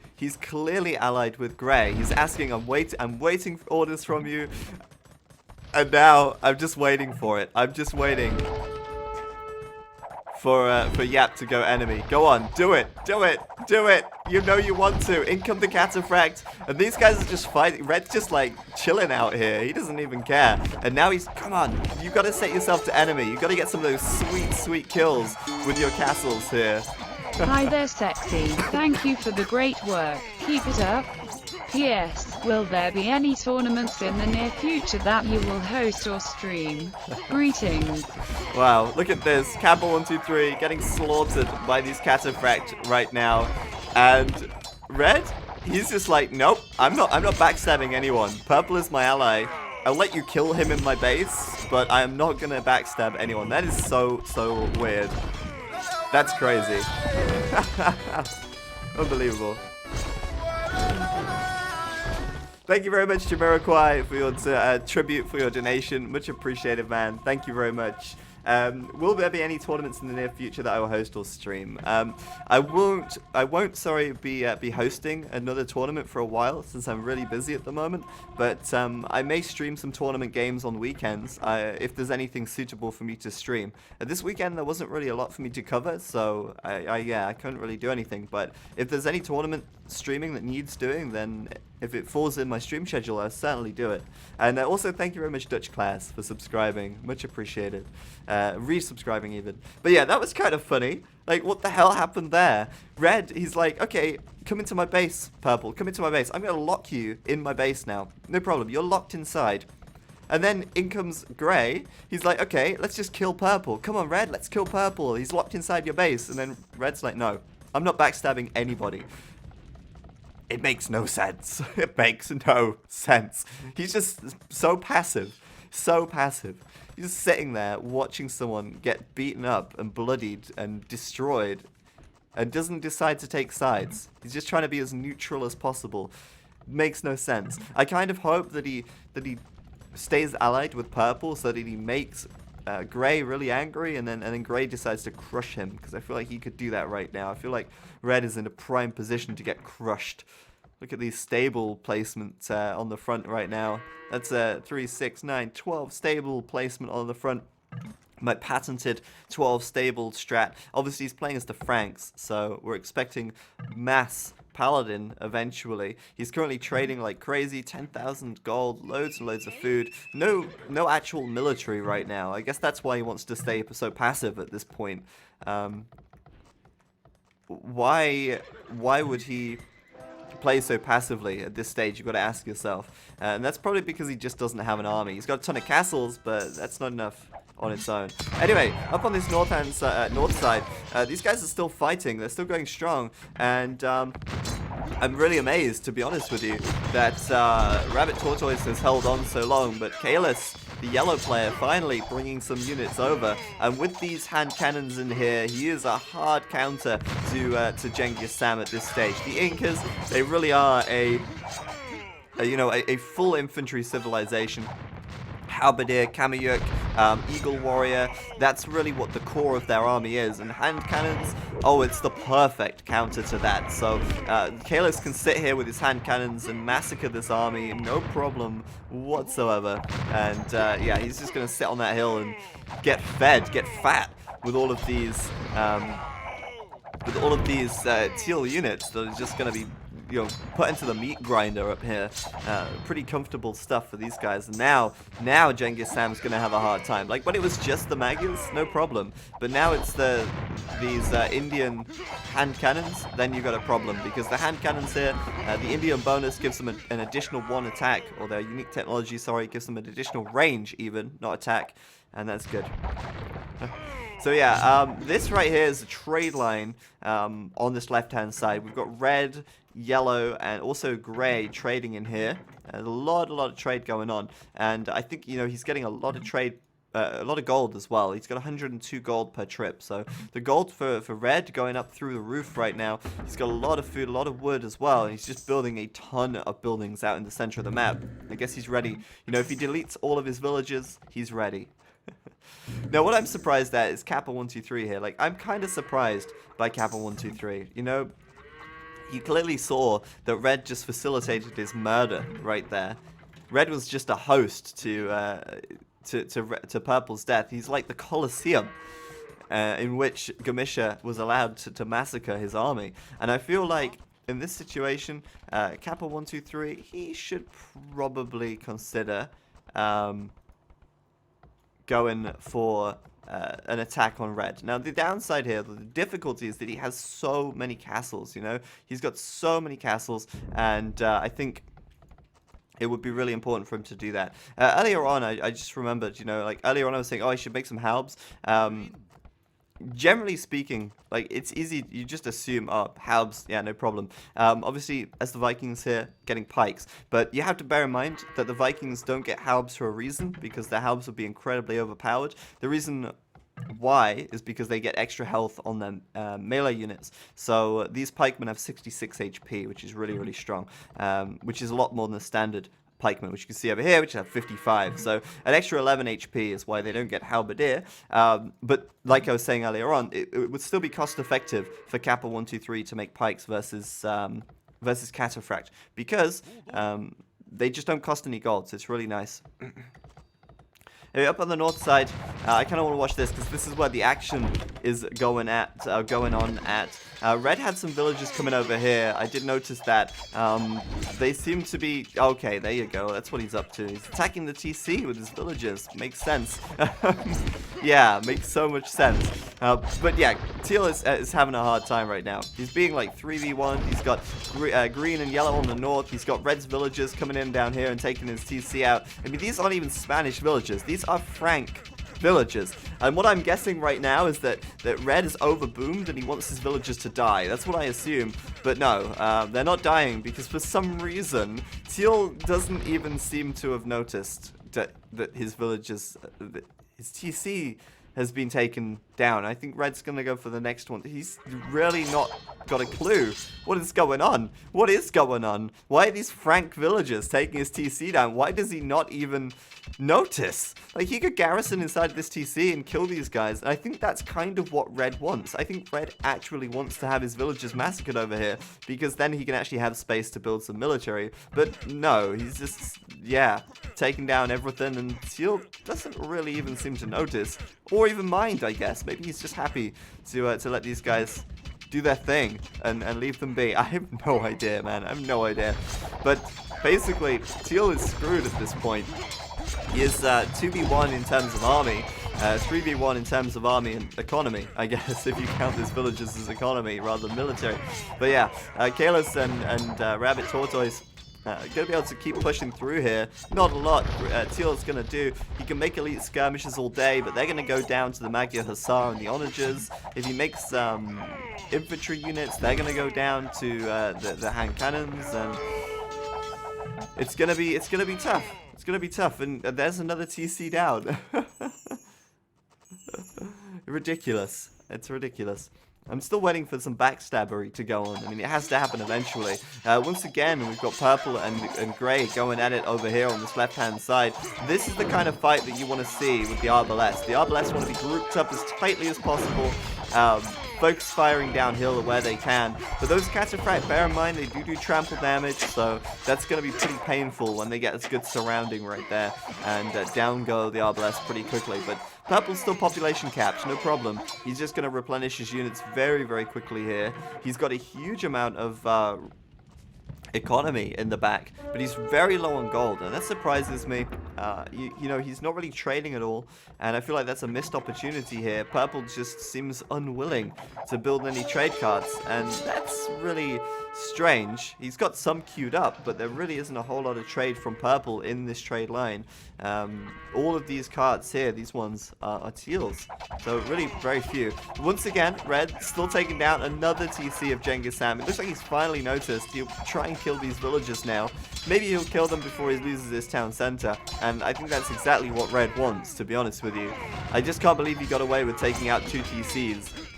allied with Grey. He's asking, I'm waiting for orders from you, and now I'm just waiting for it. I'm just waiting for Yap to go enemy. Go on, do it, do it, do it. You know you want to. In come the Cataphract, and these guys are just fighting. Red's just like chilling out here. He doesn't even care. And now he's, come on, you got to set yourself to enemy. You got to get some of those sweet, sweet kills with your castles here. Hi there, sexy. Thank you for the great work. Keep it up. P.S. Will there be any tournaments in the near future that you will host or stream? Greetings. Wow, look at this. Kappa123 getting slaughtered by these Cataphract right now. And Red, he's just like, nope, I'm not backstabbing anyone. Purple is my ally. I'll let you kill him in my base, but I am not gonna backstab anyone. That is so weird. That's crazy. Unbelievable. Thank you very much, Jamiroquai, for your tribute, for your donation. Much appreciated, man. Thank you very much. Will there be any tournaments in the near future that I will host or stream? I won't, be hosting another tournament for a while, since I'm really busy at the moment. But I may stream some tournament games on weekends if there's anything suitable for me to stream. This weekend there wasn't really a lot for me to cover, so I couldn't really do anything. But if there's any tournament streaming that needs doing, then if it falls in my stream schedule, I'll certainly do it. And also thank you very much, Dutch Class, for subscribing. Much appreciated. Resubscribing even. But yeah, that was kind of funny. Like, what the hell happened there? Red, he's like, okay, come into my base, Purple. Come into my base. I'm going to lock you in my base now. No problem. You're locked inside. And then in comes Grey. He's like, okay, let's just kill Purple. Come on, Red, let's kill Purple. He's locked inside your base. And then Red's like, no, I'm not backstabbing anybody. It makes no sense. It makes no sense. He's just so passive. So passive. He's just sitting there watching someone get beaten up and bloodied and destroyed and doesn't decide to take sides. He's just trying to be as neutral as possible. Makes no sense. I kind of hope that he stays allied with Purple so that he makes Grey really angry, and then Grey decides to crush him, because I feel like he could do that right now. I feel like Red is in a prime position to get crushed. Look at these stable placements on the front right now. That's a 3, 6, 9, 12 stable placement on the front. My patented 12 stable strat. Obviously, he's playing as the Franks, so we're expecting mass Paladin eventually. He's currently trading like crazy, 10,000 gold, loads and loads of food. No actual military right now. I guess that's why he wants to stay so passive at this point. Why would he play so passively at this stage? You've got to ask yourself. And that's probably because he just doesn't have an army. He's got a ton of castles, but that's not enough on its own. Anyway, up on this north side, these guys are still fighting. They're still going strong, and I'm really amazed, to be honest with you, that Rabbit Tortoise has held on so long, but Kalis, the yellow player, finally bringing some units over, and with these hand cannons in here, he is a hard counter to Genghis Sam at this stage. The Incas, they really are a full infantry civilization. Halberdier, Kameyuk, Eagle Warrior, that's really what the core of their army is. And hand cannons, oh, it's the perfect counter to that. So Kalis can sit here with his hand cannons and massacre this army, no problem whatsoever. And yeah, he's just going to sit on that hill and get fed, get fat with all of these teal units that are just going to be put into the meat grinder up here. Pretty comfortable stuff for these guys. And now Genghis Sam's gonna have a hard time. Like when it was just the Magyars, no problem. But now it's these Indian hand cannons, then you got a problem, because the hand cannons here, the Indian bonus gives them an additional 1 attack, or their unique technology, sorry, gives them an additional range even, not attack, and that's good. So yeah, this right here is a trade line on this left-hand side. We've got red, yellow, and also grey trading in here. A lot of trade going on, and I think he's getting a lot of trade, a lot of gold as well. He's got 102 gold per trip, so the gold for red going up through the roof right now. He's got a lot of food, a lot of wood as well, and he's just building a ton of buildings out in the center of the map. I guess he's ready. If he deletes all of his villages, he's ready. Now, what I'm surprised at is Kappa123 here. Like, I'm kind of surprised by Kappa123. You clearly saw that Red just facilitated his murder right there. Red was just a host to Purple's death. He's like the Colosseum. in which Gamisha was allowed to massacre his army. And I feel like in this situation, Kappa 123, he should probably consider going for an attack on red. Now, the downside here, the difficulty is that he has so many castles, you know? He's got so many castles, and I think it would be really important for him to do that. Earlier on, I just remembered, you know, like, earlier on I was saying, oh, I should make some halbs. Generally speaking, like, it's easy, you just assume, oh, halbs, yeah, no problem. Obviously, as the Vikings here, getting pikes. But you have to bear in mind that the Vikings don't get halbs for a reason, because the halbs would be incredibly overpowered. The reason why is because they get extra health on their melee units. So these pikemen have 66 HP, which is really, really strong, which is a lot more than the standard pikemen, which you can see over here, which have 55. So an extra 11 HP is why they don't get halberdier. But like I was saying earlier on, it would still be cost effective for Kappa 123 to make pikes versus versus Cataphract, because they just don't cost any gold. So it's really nice. Up on the north side, I kind of want to watch this because this is where the action is going on at. Red had some villagers coming over here. I did notice that. They seem to be... Okay, there you go. That's what he's up to. He's attacking the TC with his villagers. Makes sense. Yeah, makes so much sense. But yeah, Teal is having a hard time right now. He's being like 3v1. He's got green and yellow on the north. He's got Red's villagers coming in down here and taking his TC out. I mean, these aren't even Spanish villagers. These are Frank villagers. And what I'm guessing right now is that Red is overboomed and he wants his villagers to die. That's what I assume. But no, they're not dying because for some reason, Teal doesn't even seem to have noticed that his villagers, his TC has been taken down. I think Red's going to go for the next one. He's really not got a clue. What is going on? What is going on? Why are these Frank villagers taking his TC down? Why does he not even notice? Like, he could garrison inside this TC and kill these guys. And I think that's kind of what Red wants. I think Red actually wants to have his villagers massacred over here, because then he can actually have space to build some military. But no, he's just, yeah, taking down everything, and Teal doesn't really even seem to notice, or even mind, I guess. Maybe he's just happy to let these guys do their thing and leave them be. I have no idea, man. I have no idea. But basically, Teal is screwed at this point. He is 2v1 in terms of army, 3v1 in terms of army and economy, I guess, if you count these villages as economy rather than military. But yeah, Kalis and Rabbit Tortoise going to be able to keep pushing through here. Not a lot Teal's going to do. He can make elite skirmishes all day, but they're going to go down to the Magyar Hussar and the Onagers. If he makes infantry units, they're going to go down to the hand cannons, and it's going to be tough. It's going to be tough, and there's another TC down. Ridiculous. It's ridiculous. I'm still waiting for some backstabbery to go on. I mean, it has to happen eventually. Once again, we've got purple and grey going at it over here on this left-hand side. This is the kind of fight that you want to see with the Arbalest. The Arbalest want to be grouped up as tightly as possible. Folks firing downhill where they can. But those Cataphract, bear in mind, they do trample damage, so that's going to be pretty painful when they get this good surrounding right there. And down go the Arbalest pretty quickly. But Purple's still population capped, no problem. He's just going to replenish his units very, very quickly here. He's got a huge amount of economy in the back, but he's very low on gold, and that surprises me. You know, he's not really trading at all, and I feel like that's a missed opportunity here. Purple just seems unwilling to build any trade cards, and that's really strange. He's got some queued up, but there really isn't a whole lot of trade from Purple in this trade line. All of these cards here, these ones are Teal's, so really very few. Once again, Red still taking down another TC of Genghis Khan. It looks like he's finally noticed. He'll try and kill these villagers now. Maybe he'll kill them before he loses his town center, and I think that's exactly what Red wants, to be honest with you. I just can't believe he got away with taking out 2 TCs.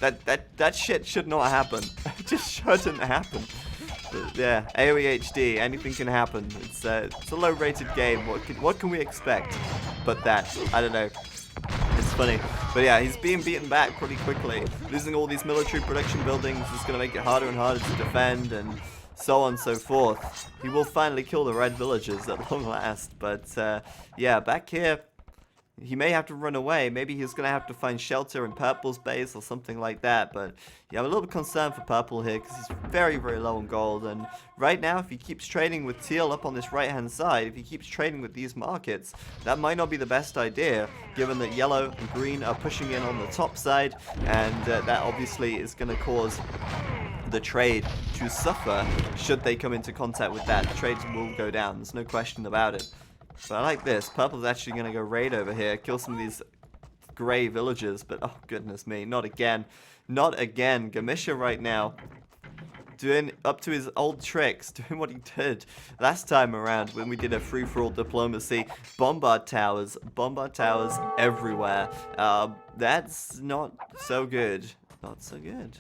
That shit should not happen. It just shouldn't happen. Yeah, AoE HD, anything can happen. It's a low-rated game. What can we expect but that? I don't know. It's funny. But yeah, he's being beaten back pretty quickly. Losing all these military production buildings is going to make it harder and harder to defend, and so on and so forth. He will finally kill the red villagers at long last. But yeah, back here, he may have to run away. Maybe he's going to have to find shelter in Purple's base or something like that. But yeah, I'm a little bit concerned for Purple here because he's very, very low on gold. And right now, if he keeps trading with Teal up on this right-hand side, if he keeps trading with these markets, that might not be the best idea, given that Yellow and Green are pushing in on the top side. And that obviously is going to cause the trade to suffer should they come into contact with that. The trades will go down. There's no question about it. But I like this. Purple's actually going to go raid over here, kill some of these grey villagers, but oh goodness me, not again. Not again. Gamisha right now doing up to his old tricks, doing what he did last time around when we did a free-for-all diplomacy. Bombard towers everywhere. That's not so good. Not so good.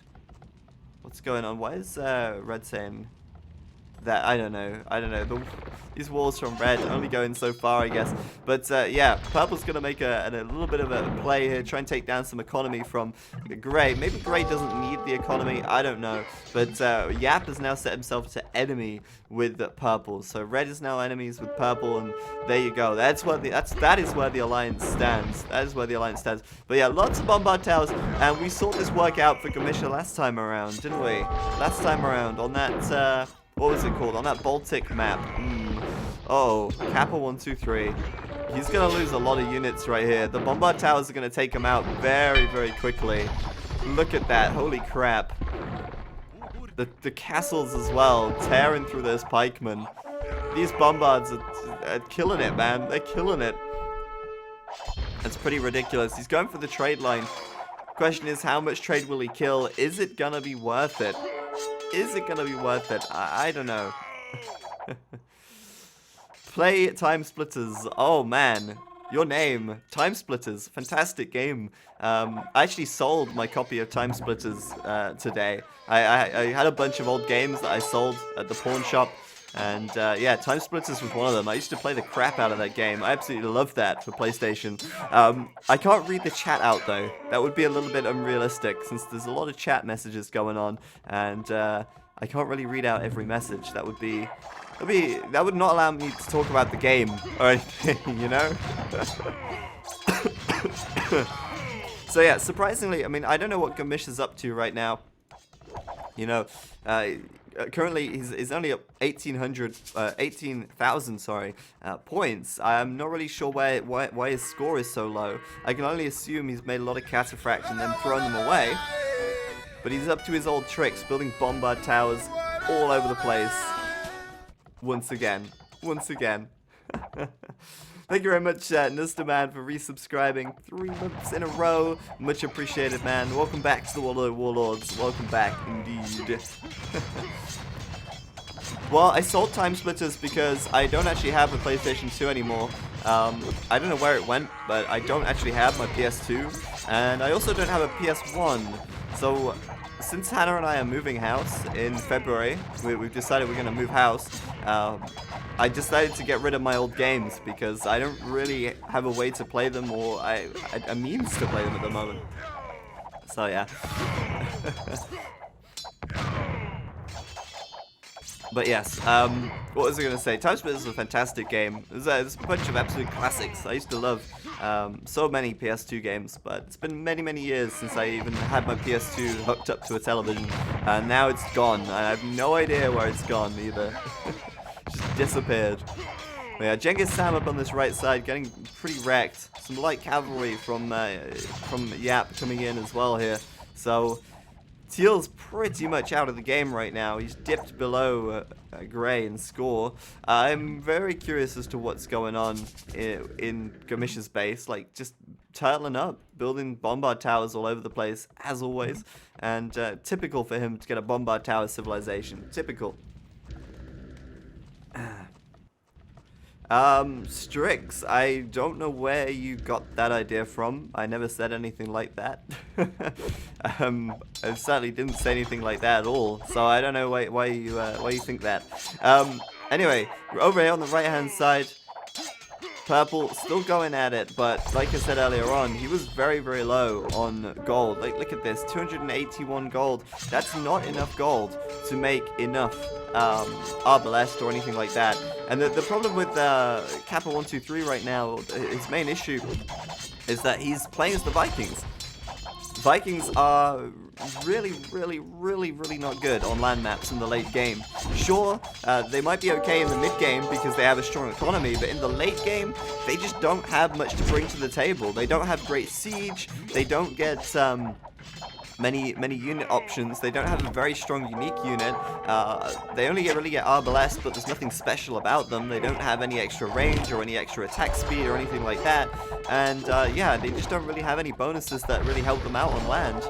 What's going on? Why is Red saying that? I don't know. These walls from Red only going so far, I guess. But yeah, Purple's going to make a little bit of a play here, try and take down some economy from Grey. Maybe Grey doesn't need the economy, I don't know. But Yap has now set himself to enemy with Purple. So Red is now enemies with Purple, and there you go. That is where the alliance stands. That is where the alliance stands. But yeah, lots of bombard towers, and we saw this work out for Gamisha last time around, didn't we? Last time around on that what was it called? On that Baltic map. Oh, Kappa 123. He's going to lose a lot of units right here. The bombard towers are going to take him out very, very quickly. Look at that. Holy crap. The castles as well, tearing through those pikemen. These bombards are killing it, man. They're killing it. That's pretty ridiculous. He's going for the trade line. Question is, how much trade will he kill? Is it going to be worth it? Is it going to be worth it? I don't know. Play Time Splitters. Oh, man. Your name. Time Splitters. Fantastic game. I actually sold my copy of Time Splitters today. I had a bunch of old games that I sold at the pawn shop. And yeah, Time Splitters was one of them. I used to play the crap out of that game. I absolutely loved that for PlayStation. I can't read the chat out though. That would be a little bit unrealistic since there's a lot of chat messages going on, and I can't really read out every message. That would not allow me to talk about the game or anything, you know? So yeah, surprisingly, I mean, I don't know what Gamish is up to right now. You know, currently he's only up 18,000 points. I'm not really sure why his score is so low. I can only assume he's made a lot of cataphracts and then thrown them away. But he's up to his old tricks, building bombard towers all over the place. Once again. Thank you very much, Nustaman, for resubscribing 3 months in a row. Much appreciated, man. Welcome back to the Warlords. Welcome back, indeed. Well, I sold Time Splitters because I don't actually have a PlayStation 2 anymore. I don't know where it went, but I don't actually have my PS2. And I also don't have a PS1. So, since Hannah and I are moving house in February, we've decided we're going to move house. I decided to get rid of my old games because I don't really have a way to play them or a means to play them at the moment. So yeah. But yes, what was I going to say? Time Splitters is a fantastic game. There's a bunch of absolute classics. I used to love so many PS2 games, but it's been many, many years since I even had my PS2 hooked up to a television. And now it's gone, and I have no idea where it's gone either. Just disappeared. But yeah, Genghis Sam up on this right side, getting pretty wrecked. Some light cavalry from Yap coming in as well here. So Teal's pretty much out of the game right now. He's dipped below Grey in score. I'm very curious as to what's going on in Gamisha's base. Like, just turtling up, building bombard towers all over the place, as always. And typical for him to get a bombard tower civilization. Typical. Strix, I don't know where you got that idea from. I never said anything like that. I certainly didn't say anything like that at all. So I don't know why you think that. Anyway, over here on the right hand side, Purple still going at it, but like I said earlier on, he was very, very low on gold. Like, look at this, 281 gold. That's not enough gold to make enough Arbalest or anything like that. And the problem with Kappa 123 right now, his main issue is that he's playing as the Vikings. Vikings are really, really, really, really not good on land maps in the late game. Sure, they might be okay in the mid game because they have a strong economy, but in the late game, they just don't have much to bring to the table. They don't have great siege, they don't get many unit options. They don't have a very strong unique unit. They only really get Arbalest, but there's nothing special about them. They don't have any extra range or any extra attack speed or anything like that. And yeah, they just don't really have any bonuses that really help them out on land.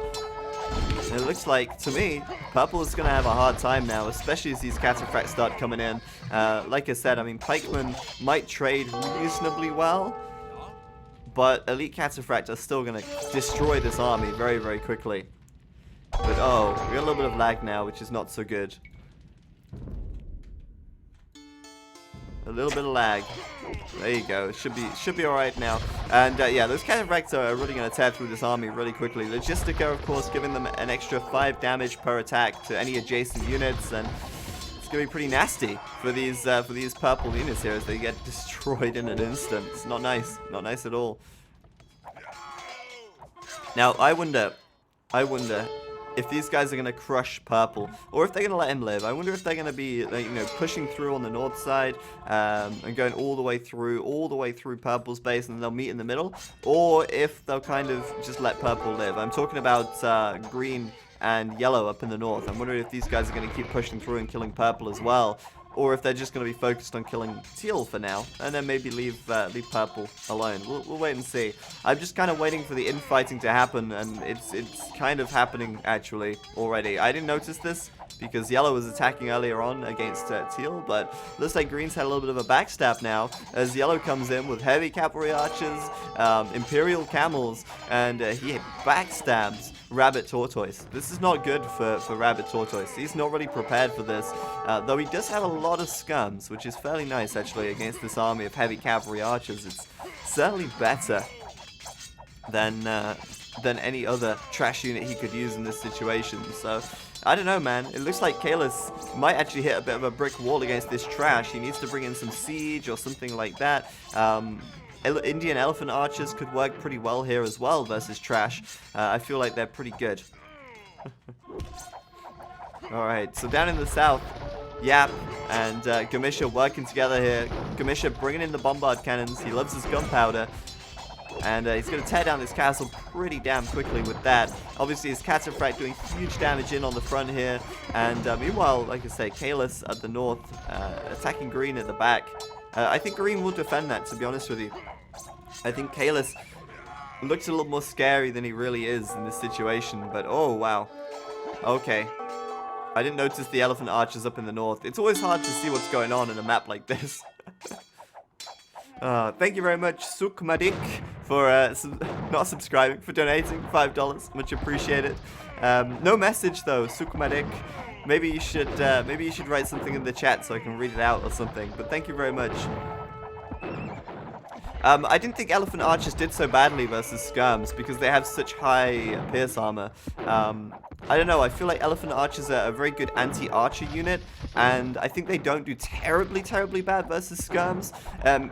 And it looks like, to me, Purple is going to have a hard time now, especially as these Cataphracts start coming in. Like I said, I mean, Pikemen might trade reasonably well, but Elite Cataphract are still going to destroy this army very, very quickly. But oh, we got a little bit of lag now, which is not so good. A little bit of lag. There you go. It should be all right now. And yeah, those Cataphracts are really going to tear through this army really quickly. Logistica, of course, giving them an extra 5 damage per attack to any adjacent units, and it's going to be pretty nasty for these purple units here as they get destroyed in an instant. It's not nice. Not nice at all. Now, I wonder if these guys are going to crush Purple, or if they're going to let him live. I wonder if they're going to be, like, you know, pushing through on the north side, and going all the way through Purple's base, and then they'll meet in the middle, or if they'll kind of just let Purple live. I'm talking about Green and Yellow up in the north. I'm wondering if these guys are going to keep pushing through and killing Purple as well, or if they're just going to be focused on killing Teal for now, and then maybe leave Purple alone. We'll wait and see. I'm just kind of waiting for the infighting to happen, and it's kind of happening, actually, already. I didn't notice this, because Yellow was attacking earlier on against Teal, but looks like Green's had a little bit of a backstab now, as Yellow comes in with heavy cavalry archers, Imperial camels, and he backstabs Rabbit Tortoise. This is not good for Rabbit Tortoise. He's not really prepared for this, though he does have a lot of scums, which is fairly nice, actually, against this army of heavy cavalry archers. It's certainly better than any other trash unit he could use in this situation. So, I don't know, man. It looks like Kalis might actually hit a bit of a brick wall against this trash. He needs to bring in some siege or something like that. Indian Elephant Archers could work pretty well here as well versus trash. I feel like they're pretty good. Alright, so down in the south, Yap and Gamisha working together here. Gamisha bringing in the bombard cannons. He loves his gunpowder. And he's going to tear down this castle pretty damn quickly with that. Obviously, his Cataphract doing huge damage in on the front here. And meanwhile, like I say, Kalis at the north, attacking Green at the back. I think Green will defend that, to be honest with you. I think Kalis looks a little more scary than he really is in this situation. But, oh, wow. Okay. I didn't notice the Elephant Archers up in the north. It's always hard to see what's going on in a map like this. Thank you very much, Sukmadik, for not subscribing, for donating $5. Much appreciated. No message though, Sukmadik. Maybe you should write something in the chat so I can read it out or something. But thank you very much. I didn't think Elephant Archers did so badly versus Skirms because they have such high Pierce armor. I don't know, I feel like Elephant Archers are a very good anti-archer unit, and I think they don't do terribly bad versus Skirms.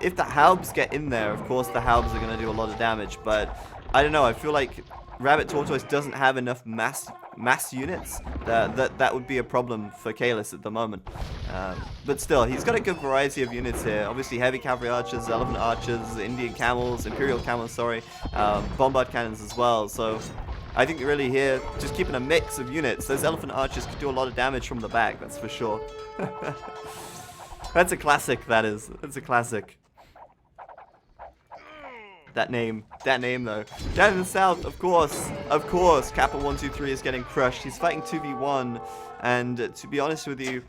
If the Haubs get in there, of course the Haubs are going to do a lot of damage, but I don't know, I feel like Rabbit Tortoise doesn't have enough mass units. That would be a problem for Kalis at the moment. But still, he's got a good variety of units here. Obviously, heavy cavalry archers, elephant archers, Indian camels, imperial camels, sorry, bombard cannons as well. So I think really here, just keeping a mix of units. Those elephant archers could do a lot of damage from the back, that's for sure. That's a classic, that is. That's a classic. That name though. Down in the south, of course, Kappa 123 is getting crushed. He's fighting 2v1, and to be honest with you,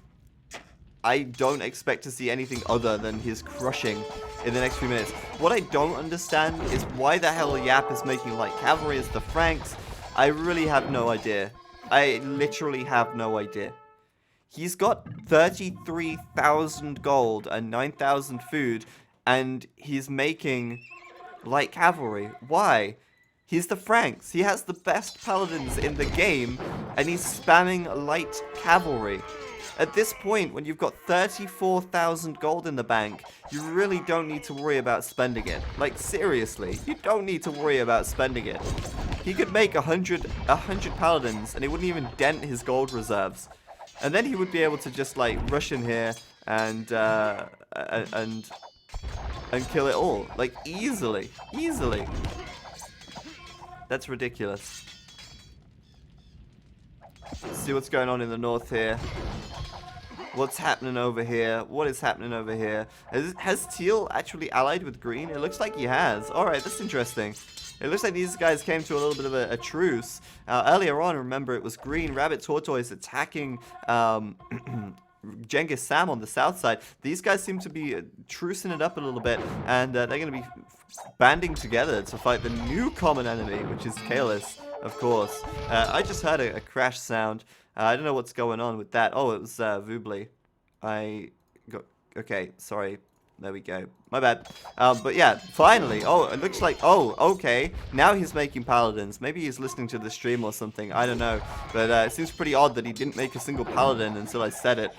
I don't expect to see anything other than his crushing in the next few minutes. What I don't understand is why the hell Yap is making light cavalry as the Franks. I really have no idea. I literally have no idea. He's got 33,000 gold and 9,000 food, and he's making light cavalry. Why? He's the Franks. He has the best paladins in the game, and he's spamming light cavalry. At this point, when you've got 34,000 gold in the bank, you really don't need to worry about spending it. Like, seriously, you don't need to worry about spending it. He could make 100 paladins, and it wouldn't even dent his gold reserves. And then he would be able to just, like, rush in here and kill it all. Like, easily. Easily. That's ridiculous. Let's see what's going on in the north here. What's happening over here? What is happening over here? Has Teal actually allied with Green? It looks like he has. Alright, that's interesting. It looks like these guys came to a little bit of a truce. Earlier on, remember, it was Green, Rabbit, Tortoise attacking Genghis Sam on the south side. These guys seem to be trucing it up a little bit, and they're going to be banding together to fight the new common enemy, which is Kalis, of course. I just heard a crash sound. I don't know what's going on with that. Oh, it was Vubli. Okay, sorry. There we go. My bad. But yeah, finally. Oh, it looks like... Oh, okay. Now he's making paladins. Maybe he's listening to the stream or something. I don't know. But it seems pretty odd that he didn't make a single paladin until I said it.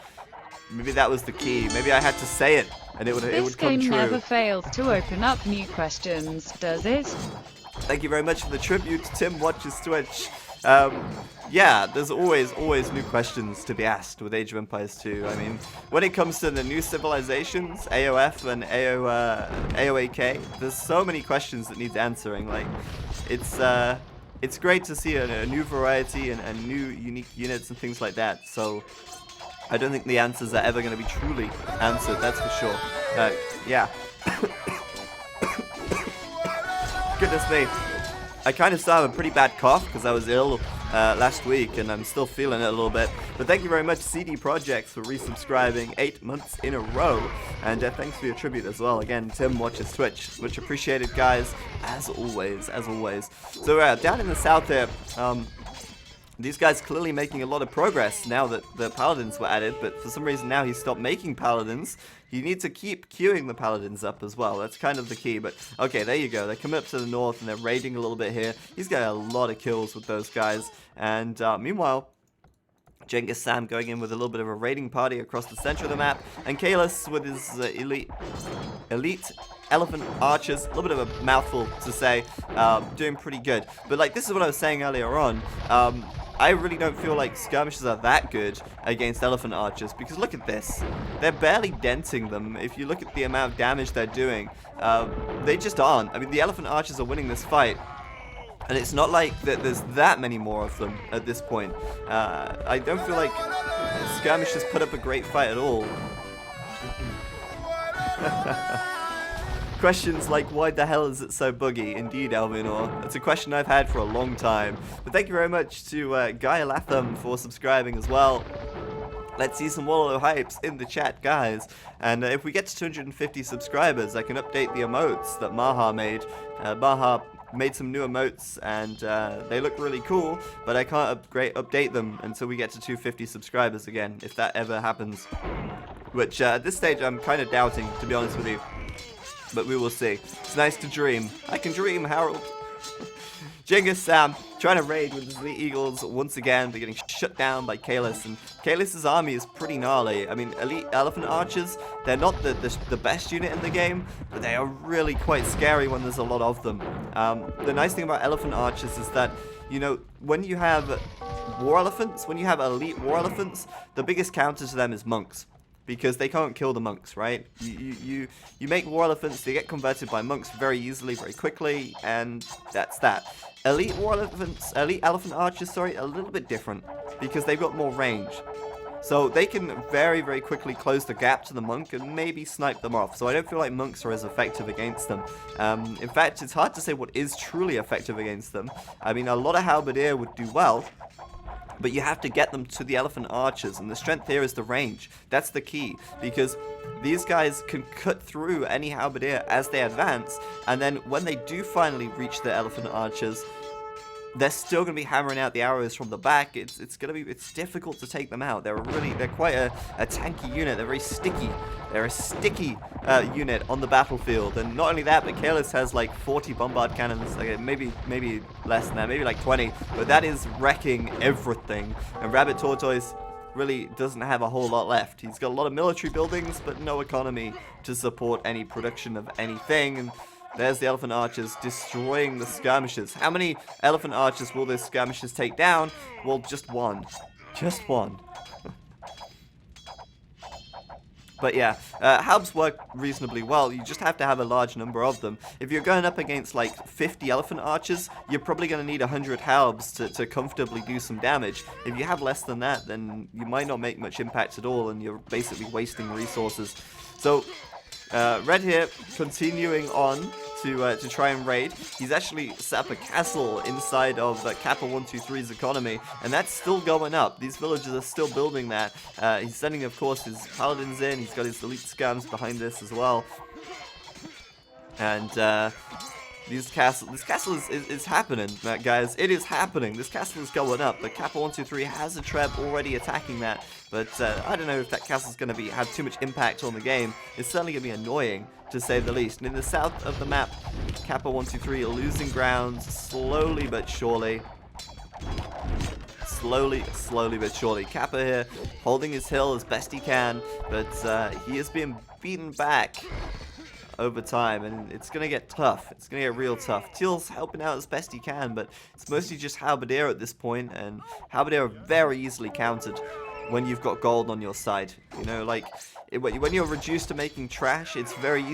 Maybe that was the key. Maybe I had to say it, and it would come true. This game never fails to open up new questions, does it? Thank you very much for the tribute, Tim Watches Twitch. Yeah, there's always new questions to be asked with Age of Empires 2. I mean, when it comes to the new civilizations, AOF and AOAK, there's so many questions that need answering. Like, it's great to see a new variety and new unique units and things like that. So I don't think the answers are ever going to be truly answered, that's for sure. Yeah. Goodness me. I kind of still have a pretty bad cough because I was ill last week, and I'm still feeling it a little bit. But thank you very much, CD Projects, for resubscribing 8 months in a row. And thanks for your tribute as well. Again, Tim Watches Twitch. Much appreciated, guys, as always, as always. So down in the south here, these guys clearly making a lot of progress now that the paladins were added, but for some reason now he stopped making paladins. You need to keep queuing the paladins up as well. That's kind of the key. But okay, there you go. They're coming up to the north and they're raiding a little bit here. He's got a lot of kills with those guys. And meanwhile, Genghis Sam going in with a little bit of a raiding party across the center of the map, and Kalis with his elite elephant archers, a little bit of a mouthful to say, doing pretty good. But like, this is what I was saying earlier on. I really don't feel like skirmishes are that good against elephant archers, because look at this. They're barely denting them. If you look at the amount of damage they're doing, they just aren't. I mean, the elephant archers are winning this fight, and it's not like that there's that many more of them at this point. I don't feel like skirmishes put up a great fight at all. Questions like, why the hell is it so buggy? Indeed, Alvinor. It's a question I've had for a long time. But thank you very much to Guy Latham for subscribing as well. Let's see some Wallow hypes in the chat, guys. And if we get to 250 subscribers, I can update the emotes that Maha made. Maha made some new emotes, and they look really cool, but I can't update them until we get to 250 subscribers again, if that ever happens. Which, at this stage, I'm kind of doubting, to be honest with you. But we will see. It's nice to dream. I can dream, Harold. Genghis Sam trying to raid with his elite eagles once again. They're getting shut down by Kalis, and Kalis's army is pretty gnarly. I mean, elite elephant archers, they're not the best unit in the game, but they are really quite scary when there's a lot of them. The nice thing about elephant archers is that, you know, when you have war elephants, when you have elite war elephants, the biggest counter to them is monks. Because they can't kill the monks, right? You make war elephants, they get converted by monks very easily, very quickly, and that's that. Elite elephant archers, sorry, a little bit different, because they've got more range. So they can very, very quickly close the gap to the monk and maybe snipe them off. So I don't feel like monks are as effective against them. In fact, it's hard to say what is truly effective against them. I mean, a lot of halberdier would do well, but you have to get them to the elephant archers, and the strength here is the range. That's the key, because these guys can cut through any halberdier as they advance, and then when they do finally reach the elephant archers, they're still going to be hammering out the arrows from the back. It's difficult to take them out. They're quite a tanky unit. They're very sticky. They're a sticky unit on the battlefield. And not only that, but Kalis has like 40 bombard cannons, like maybe less than that, maybe like 20. But that is wrecking everything. And Rabbit Tortoise really doesn't have a whole lot left. He's got a lot of military buildings, but no economy to support any production of anything. And there's the Elephant Archers destroying the skirmishers. How many Elephant Archers will those skirmishers take down? Well, just one. Just one. But yeah, halbs work reasonably well. You just have to have a large number of them. If you're going up against like 50 Elephant Archers, you're probably going to need 100 halbs to comfortably do some damage. If you have less than that, then you might not make much impact at all, and you're basically wasting resources. So Red here continuing on to try and raid. He's actually set up a castle inside of Kappa 123's economy, and that's still going up. These villagers are still building that. He's sending, of course, his paladins in. He's got his elite scams behind this as well. And this castle is happening, guys. It is happening. This castle is going up. The Kappa 123 has a Treb already attacking that, but I don't know if that castle is going to have too much impact on the game. It's certainly going to be annoying, to say the least. And in the south of the map, Kappa 123 are losing ground slowly but surely. Slowly but surely. Kappa here holding his hill as best he can, but he is being beaten back over time, and it's going to get tough. It's going to get real tough. Teal's helping out as best he can, but it's mostly just Halberdier at this point, and Halberdier are very easily countered when you've got gold on your side. You know, like, when you're reduced to making trash, it's very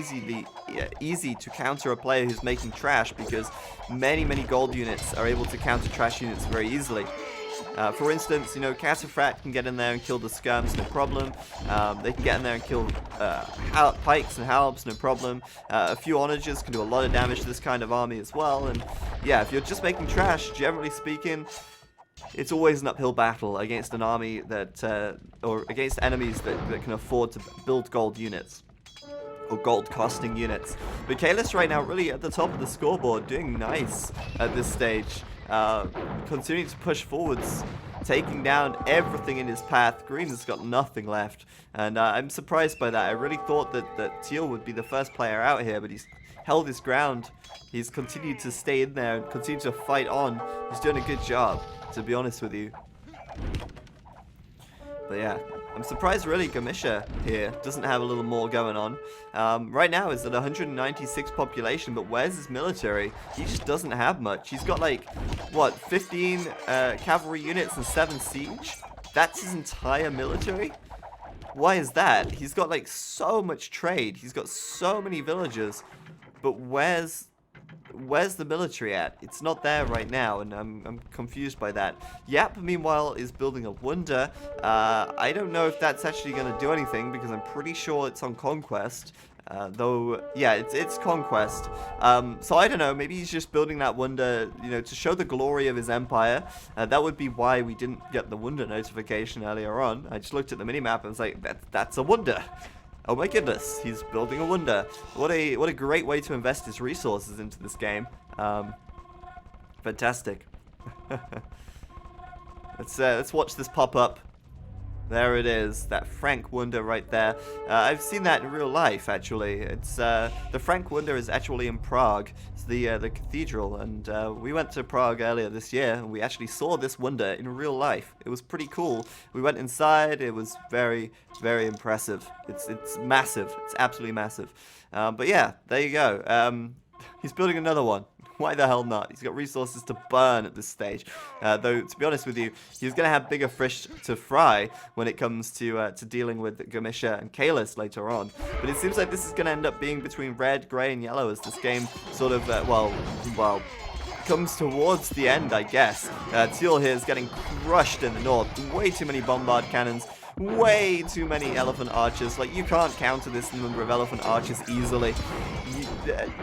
easy to counter a player who's making trash, because many gold units are able to counter trash units very easily. For instance, you know, Cataphracts can get in there and kill the skirms, no problem. They can get in there and kill pikes and halbs, no problem. A few onagers can do a lot of damage to this kind of army as well. And yeah, if you're just making trash, generally speaking, it's always an uphill battle against an army that, or against enemies that can afford to build gold units. Or gold costing units. But Kalis right now really at the top of the scoreboard, doing nice at this stage. Continuing to push forwards, taking down everything in his path. Green has got nothing left, and I'm surprised by that. I really thought that Teal would be the first player out here, but he's held his ground. He's continued to stay in there and continue to fight on. He's doing a good job, to be honest with you. But yeah, I'm surprised really Gamisha here doesn't have a little more going on. Right now it's at 196 population, but where's his military? He just doesn't have much. He's got like, what, 15 cavalry units and 7 siege? That's his entire military? Why is that? He's got like so much trade. He's got so many villagers, but where's the military at? It's not there right now, and I'm confused by that. Yap, meanwhile, is building a wonder. I don't know if that's actually going to do anything, because I'm pretty sure it's on Conquest. Though, yeah, it's Conquest. So I don't know, maybe he's just building that wonder, you know, to show the glory of his empire. That would be why we didn't get the wonder notification earlier on. I just looked at the minimap and was like, that's a wonder. Oh my goodness, he's building a wonder. What a great way to invest his resources into this game. Fantastic. Let's watch this pop up. There it is, that Frank Wonder right there. I've seen that in real life, actually. It's the Frank Wonder is actually in Prague. It's the cathedral, and we went to Prague earlier this year, and we actually saw this wonder in real life. It was pretty cool. We went inside. It was very impressive. It's massive. It's absolutely massive. But yeah, there you go. He's building another one. Why the hell not? He's got resources to burn at this stage. Though, to be honest with you, he's going to have bigger fish to fry when it comes to dealing with Gamisha and Kalis later on. But it seems like this is going to end up being between red, grey, and yellow as this game sort of, well, comes towards the end, I guess. Teal here is getting crushed in the north. Way too many bombard cannons. Way too many elephant archers. Like, you can't counter this number of elephant archers easily.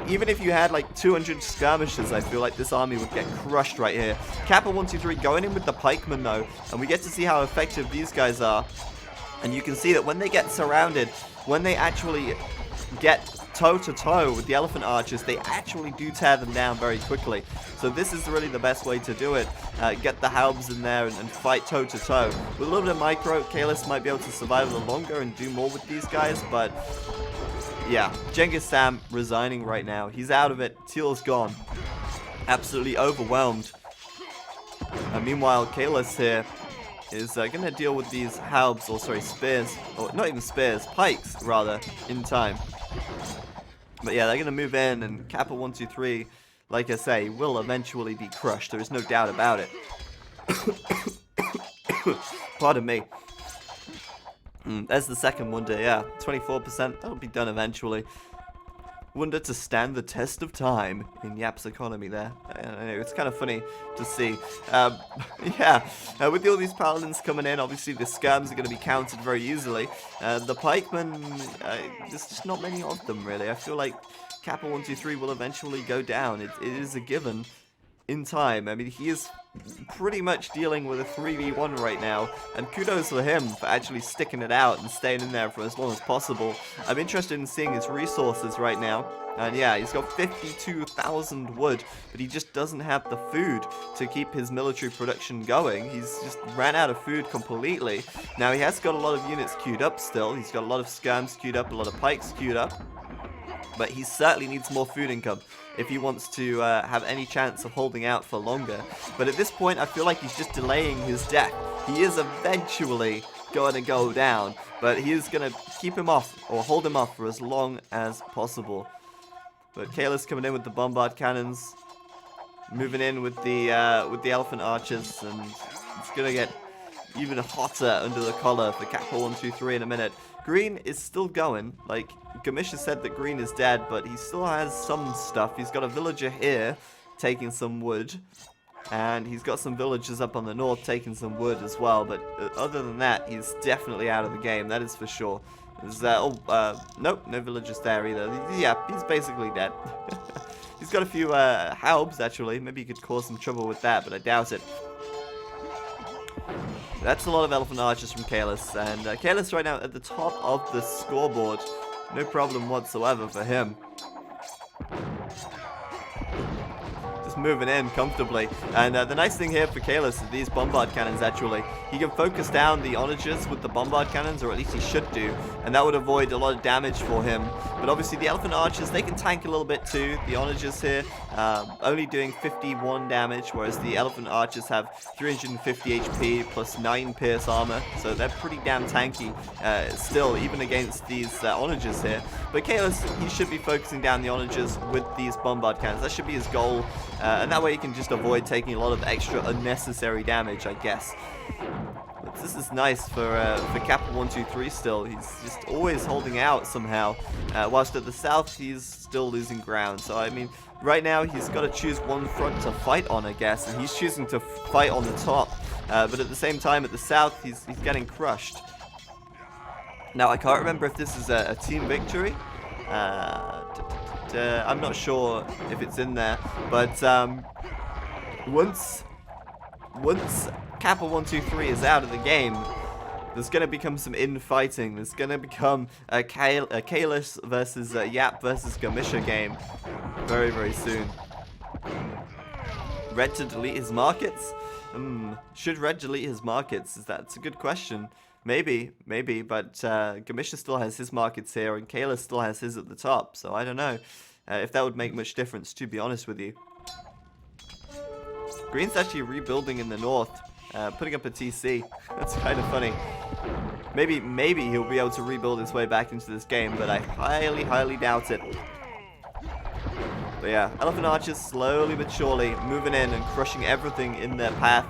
Even if you had like 200 skirmishers, I feel like this army would get crushed right here. Kappa 123 going in with the pikemen though, and we get to see how effective these guys are. And you can see that when they get surrounded, when they actually get toe-to-toe with the elephant archers, they actually do tear them down very quickly. So this is really the best way to do it. Get the halbs in there and fight toe-to-toe. With a little bit of micro, Kalis might be able to survive a little longer and do more with these guys, but yeah, Genghis Sam resigning right now. He's out of it. Teal's gone. Absolutely overwhelmed. Meanwhile, Kalis here is going to deal with these halbs, or sorry, spears, or not even spears, pikes, rather, in time. But yeah, they're going to move in, and Kappa 123, like I say, will eventually be crushed. There is no doubt about it. Pardon me. There's the second wonder, yeah. 24%, that'll be done eventually. Wonder to stand the test of time in Yap's economy there. It's kind of funny to see. Yeah, with all these paladins coming in, obviously the skirms are going to be countered very easily. The pikemen, there's just not many of them really. I feel like Kappa 123 will eventually go down. It is a given in time. I mean, he is pretty much dealing with a 3v1 right now, and kudos for him for actually sticking it out and staying in there for as long as possible. I'm interested in seeing his resources right now, and yeah, he's got 52,000 wood, but he just doesn't have the food to keep his military production going. He's just ran out of food completely. Now, he has got a lot of units queued up still. He's got a lot of skirms queued up, a lot of pikes queued up, but he certainly needs more food income if he wants to have any chance of holding out for longer. But at this point, I feel like he's just delaying his death. He is eventually going to go down, but he is going to keep him off, or hold him off for as long as possible. But Kalis coming in with the bombard cannons, moving in with the elephant archers, and it's going to get even hotter under the collar for Kappa 123 in a minute. Green is still going. Like, Gamisha said that Green is dead, but he still has some stuff. He's got a villager here taking some wood, and he's got some villagers up on the north taking some wood as well. But other than that, he's definitely out of the game, that is for sure. Nope, no villagers there either. Yeah, he's basically dead. He's got a few halbs, actually. Maybe he could cause some trouble with that, but I doubt it. That's a lot of elephant archers from Kalis, and Kalis right now at the top of the scoreboard. No problem whatsoever for him. Just moving in comfortably. And the nice thing here for Kalis is these bombard cannons, actually. He can focus down the onagers with the bombard cannons, or at least he should do, and that would avoid a lot of damage for him. But obviously the elephant archers, they can tank a little bit too. The onagers here, only doing 51 damage, whereas the elephant archers have 350 HP plus 9 pierce armor, so they're pretty damn tanky still, even against these onagers here. But Kalis, he should be focusing down the onagers with these bombard cannons. That should be his goal, and that way he can just avoid taking a lot of extra unnecessary damage, I guess. But this is nice for Kappa 123 still. He's just always holding out somehow, whilst at the south he's still losing ground. So I mean, right now he's got to choose one front to fight on, I guess, and he's choosing to fight on the top. But at the same time, at the south, he's getting crushed. Now, I can't remember if this is a team victory. I'm not sure if it's in there, but once Kappa 123 is out of the game, there's going to become some infighting. There's going to become a Kalis versus Yap versus Gamisha game very, very soon. Red to delete his markets? Should Red delete his markets? That's a good question. Maybe, but Gamisha still has his markets here, and Kalis still has his at the top, so I don't know if that would make much difference, to be honest with you. Green's actually rebuilding in the north, putting up a TC. That's kind of funny. Maybe he'll be able to rebuild his way back into this game, but I highly doubt it. But yeah, Elephant Archers slowly but surely moving in and crushing everything in their path.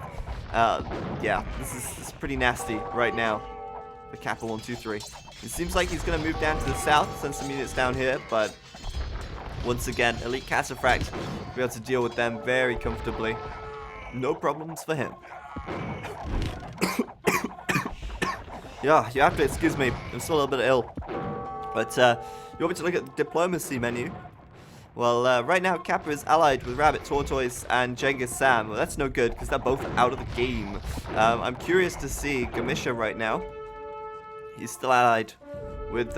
Yeah, this is pretty nasty right now for Kappa 123. It seems like he's going to move down to the south, send some units down here, but once again, Elite Cataphracts will be able to deal with them very comfortably. No problems for him. Yeah, you have to excuse me, I'm still a little bit ill. But you want me to look at the diplomacy menu? Well, right now Kappa is allied with Rabbit Tortoise and Genghis Sam. Well, that's no good because they're both out of the game. I'm curious to see Gamisha right now. He's still allied with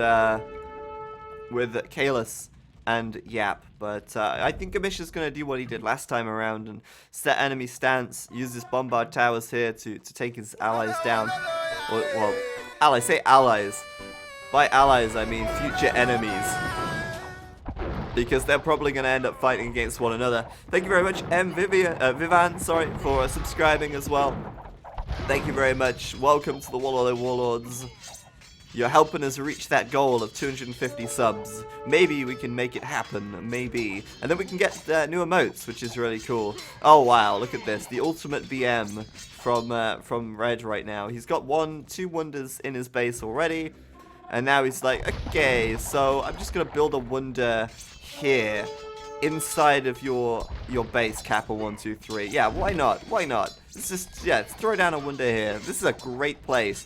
with Kalis and Yap, but I think Gamisha's going to do what he did last time around and set enemy stance, use his bombard towers here to take his allies down. Well, allies, say allies. By allies, I mean future enemies, because they're probably going to end up fighting against one another. Thank you very much, Vivan, sorry, for subscribing as well. Thank you very much. Welcome to the Warlords. You're helping us reach that goal of 250 subs. Maybe we can make it happen, maybe. And then we can get new emotes, which is really cool. Oh wow, look at this. The ultimate BM from Red right now. He's got 2 wonders in his base already. And now he's like, okay, so I'm just going to build a wonder here. Inside of your base, Kappa 123. Yeah, why not? Why not? Let's just, let's throw down a wonder here. This is a great place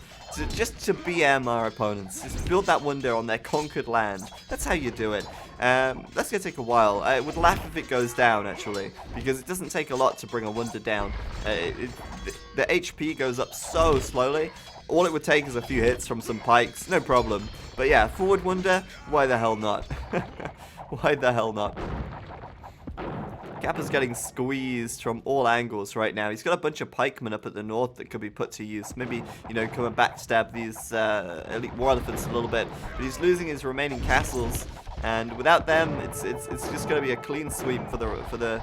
just to BM our opponents. Just build that wonder on their conquered land. That's how you do it. That's going to take a while. I would laugh if it goes down, actually, because it doesn't take a lot to bring a wonder down. The HP goes up so slowly. All it would take is a few hits from some pikes, no problem. But yeah, forward wonder, why the hell not? Why the hell not? Kappa's getting squeezed from all angles right now. He's got a bunch of pikemen up at the north that could be put to use. Maybe, you know, come and backstab these elite war elephants a little bit. But he's losing his remaining castles, and without them, it's just going to be a clean sweep for the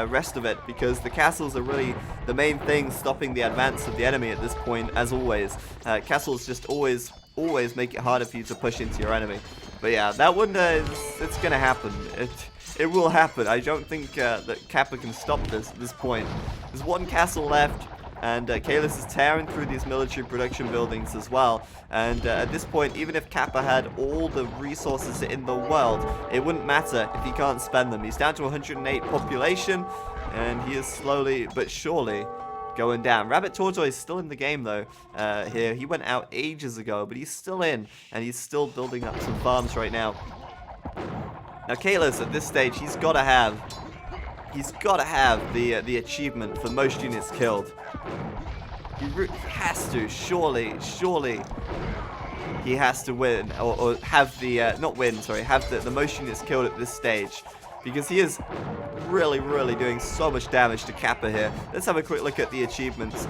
rest of it, because the castles are really the main thing stopping the advance of the enemy at this point. As always, castles just always make it harder for you to push into your enemy. But yeah, that wonder it's going to happen. It will happen. I don't think that Kappa can stop this at this point. There's one castle left, and Kalis is tearing through these military production buildings as well. And at this point, even if Kappa had all the resources in the world, it wouldn't matter if he can't spend them. He's down to 108 population, and he is slowly but surely going down. Rabbit Tortoise is still in the game though. Here, he went out ages ago, but he's still in, and he's still building up some farms right now. Now, Kalis at this stage, he's got to have the achievement for most units killed. He has to, surely, he has to win, or have the not win, sorry, have the most units killed at this stage, because he is really doing so much damage to Kappa here. Let's have a quick look at the achievements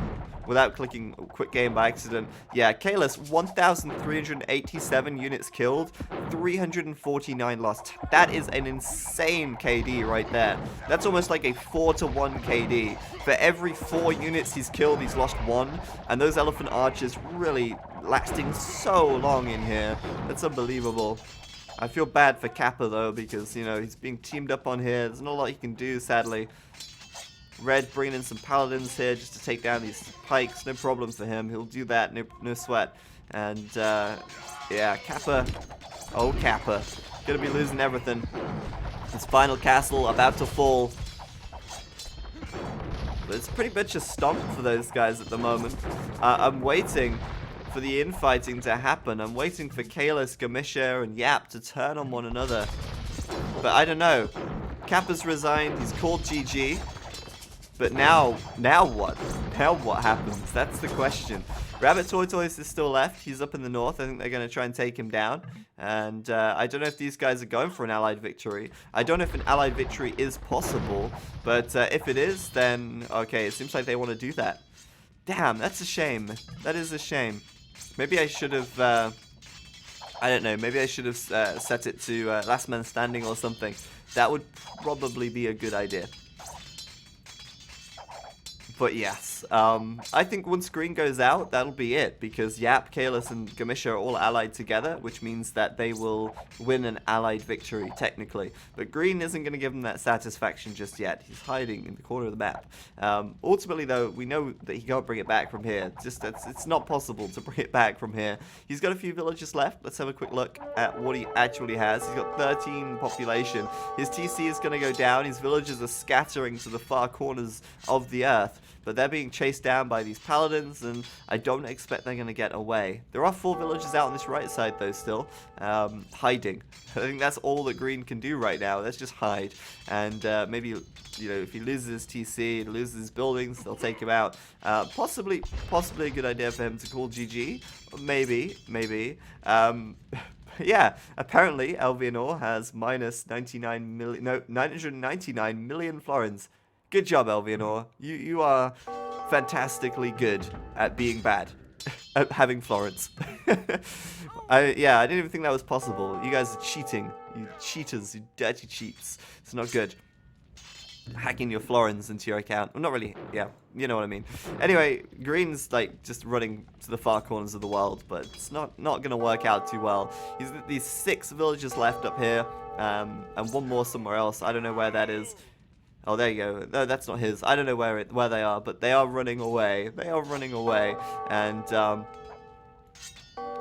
without clicking quick game by accident. Yeah, Kalis, 1,387 units killed, 349 lost. That is an insane KD right there. That's almost like a 4-to-1 KD. For every 4 units he's killed, he's lost 1. And those elephant archers really lasting so long in here. That's unbelievable. I feel bad for Kappa though, because, you know, he's being teamed up on here. There's not a lot he can do, sadly. Red bringing in some paladins here just to take down these pikes. No problem for him. He'll do that. No sweat. And, yeah, Kappa. Oh, Kappa. Gonna be losing everything. His final castle about to fall. But it's pretty much a stomp for those guys at the moment. I'm waiting for the infighting to happen. I'm waiting for Kalis, Gamisha, and Yap to turn on one another. But I don't know. Kappa's resigned. He's called GG. But now what? Now what happens? That's the question. Rabbit Tortoise is still left. He's up in the north. I think they're going to try and take him down. And I don't know if these guys are going for an allied victory. I don't know if an allied victory is possible. But if it is, then okay, it seems like they want to do that. Damn, that's a shame. That is a shame. Maybe I should have... I don't know. Maybe I should have set it to last man standing or something. That would probably be a good idea. But yes, I think once green goes out, that'll be it, because Yap, Kalis, and Gamisha are all allied together, which means that they will win an allied victory, technically. But green isn't going to give them that satisfaction just yet. He's hiding in the corner of the map. Ultimately, though, we know that he can't bring it back from here. It's not possible to bring it back from here. He's got a few villages left. Let's have a quick look at what he actually has. He's got 13 population. His TC is going to go down. His villages are scattering to the far corners of the earth. But they're being chased down by these paladins, and I don't expect they're going to get away. There are 4 villages out on this right side, though, still. Hiding. I think that's all that green can do right now. Let's just hide. And maybe, you know, if he loses his TC and loses his buildings, they'll take him out. Possibly a good idea for him to call GG. Maybe. Yeah, apparently Elvianor has minus 99 million, no, 999 million florins. Good job, Elvianor. You are fantastically good at being bad, at having florins. I didn't even think that was possible. You guys are cheating. You cheaters, you dirty cheats. It's not good. Hacking your florins into your account. Well, not really. Yeah, you know what I mean. Anyway, Green's like just running to the far corners of the world, but it's not gonna work out too well. He's got these 6 villages left up here, and one more somewhere else. I don't know where that is. Oh, there you go. No, that's not his. I don't know where they are, but they are running away. They are running away, and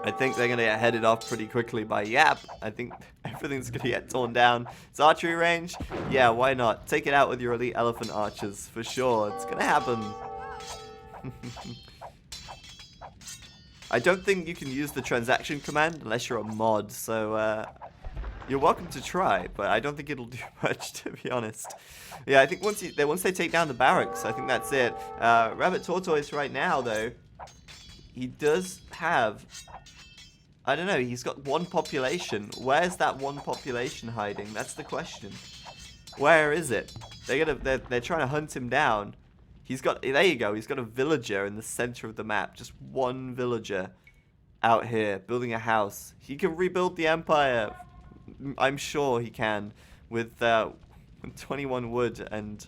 I think they're going to get headed off pretty quickly by Yap. I think everything's going to get torn down. It's archery range? Yeah, why not? Take it out with your elite elephant archers, for sure. It's going to happen. I don't think you can use the transaction command unless you're a mod, so you're welcome to try, but I don't think it'll do much, to be honest. Yeah, I think once they take down the barracks, I think that's it. Rabbit Tortoise right now, though, he does have... I don't know, he's got 1 population. Where's that 1 population hiding? That's the question. Where is it? They're trying to hunt him down. There you go, he's got a villager in the center of the map. Just 1 villager out here building a house. He can rebuild the empire. I'm sure he can with 21 wood and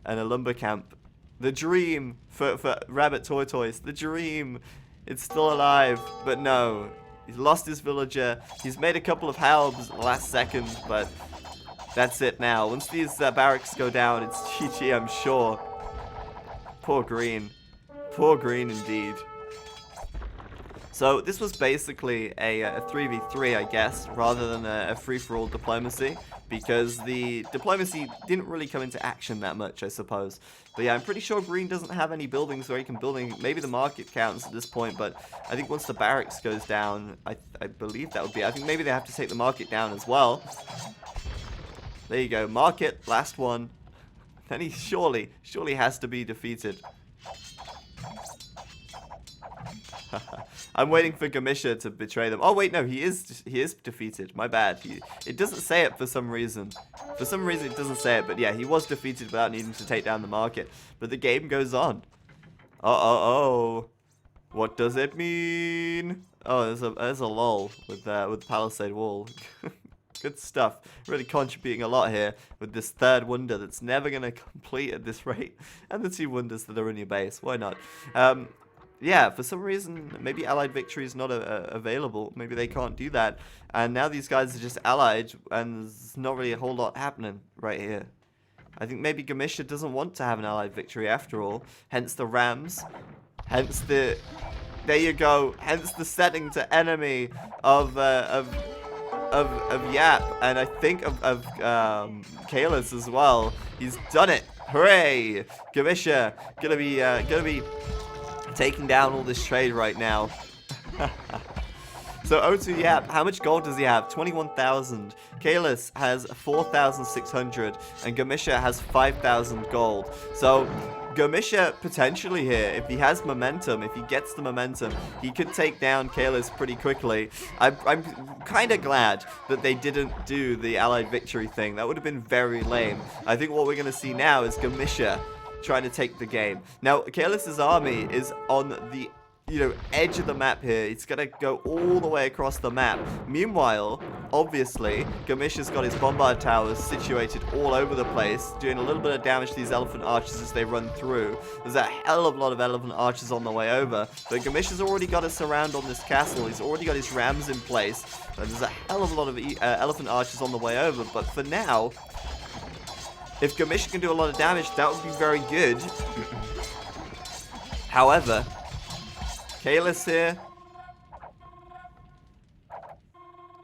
a lumber camp. The dream for Rabbit Tortoise. The dream. It's still alive, but no. He's lost his villager. He's made a couple of halbs at the last second, but that's it now. Once these barracks go down, it's GG, I'm sure. Poor Green. Poor Green indeed. So this was basically a 3v3, I guess, rather than a free-for-all diplomacy, because the diplomacy didn't really come into action that much, I suppose. But yeah, I'm pretty sure Green doesn't have any buildings where he can building. Maybe the market counts at this point, but I think once the barracks goes down, I believe that would be. I think maybe they have to take the market down as well. There you go, market, last one. Then he surely has to be defeated. I'm waiting for Gamisha to betray them. Oh wait, no, he is defeated. My bad. It doesn't say it for some reason. For some reason it doesn't say it, but yeah, he was defeated without needing to take down the market. But the game goes on. Oh. What does it mean? Oh, there's a lull with the Palisade Wall. Good stuff. Really contributing a lot here with this 3rd wonder that's never going to complete at this rate. And the 2 wonders that are in your base. Why not? Yeah, for some reason, maybe Allied Victory is not available. Maybe they can't do that. And now these guys are just allied, and there's not really a whole lot happening right here. I think maybe Gamisha doesn't want to have an Allied Victory after all. Hence the Rams. Hence the... There you go. Hence the setting to enemy of Yap. And I think of Kalis as well. He's done it. Hooray! Gamisha gonna be taking down all this trade right now. So O2 Yap, how much gold does he have? 21,000. Kalis has 4,600 and Gamisha has 5,000 gold. So Gamisha potentially here, if he has momentum, if he gets the momentum, he could take down Kalis pretty quickly. I'm kind of glad that they didn't do the Allied Victory thing. That would have been very lame. I think what we're going to see now is Gamisha trying to take the game. Now, Kalis's army is on the edge of the map here. It's gonna go all the way across the map. Meanwhile, obviously, Gamisha's got his bombard towers situated all over the place, doing a little bit of damage to these elephant archers as they run through. There's a hell of a lot of elephant archers on the way over, but Gamisha's already got a surround on this castle. He's already got his rams in place. There's a hell of a lot of elephant archers on the way over, but for now, if Gamisha can do a lot of damage, that would be very good. However, Kalis here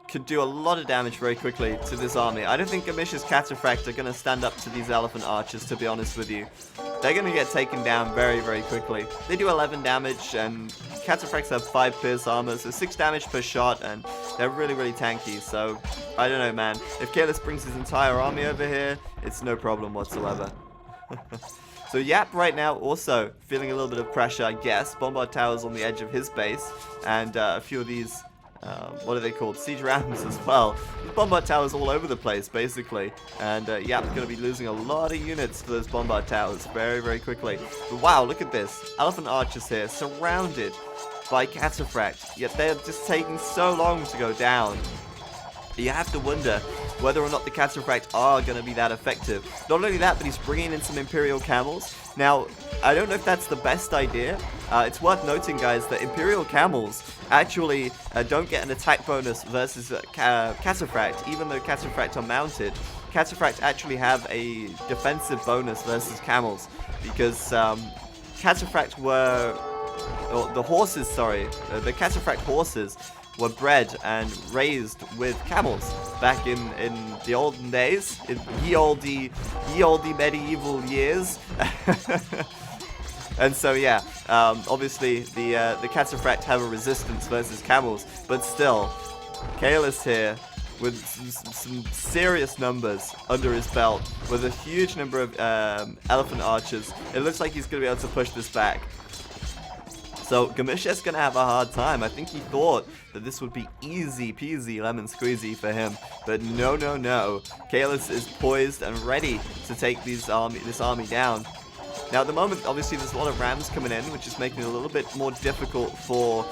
could do a lot of damage very quickly to this army. I don't think Gamisha's Cataphracts are going to stand up to these elephant archers, to be honest with you. They're going to get taken down very, very quickly. They do 11 damage, and Cataphracts have 5 pierce armor, so 6 damage per shot, and they're really, really tanky. So, I don't know, man. If Kalis brings his entire army over here, it's no problem whatsoever. So Yap right now also feeling a little bit of pressure, I guess. Bombard towers on the edge of his base, and a few of these what are they called? Siege rams as well. Bombard towers all over the place, basically. And yeah, going to be losing a lot of units to those bombard towers very, very quickly. But wow, look at this. Elephant archers here, surrounded by Cataphract. Yet they're just taking so long to go down. You have to wonder whether or not the Cataphract are going to be that effective. Not only that, but he's bringing in some Imperial Camels. Now, I don't know if that's the best idea. It's worth noting, guys, that Imperial Camels actually don't get an attack bonus versus Cataphract, even though Cataphract are mounted. Cataphract actually have a defensive bonus versus Camels, because Cataphract were... or the horses, sorry, the Cataphract horses were bred and raised with camels back in the olden days, in ye olde medieval years. And so yeah, obviously the Cataphract have a resistance versus camels, but still, Kalis here with some serious numbers under his belt, with a huge number of elephant archers. It looks like he's going to be able to push this back. So Gamisha's going to have a hard time. I think he thought that this would be easy peasy lemon squeezy for him. But no, no, no. Kalis is poised and ready to take this army down. Now at the moment, obviously there's a lot of rams coming in, which is making it a little bit more difficult for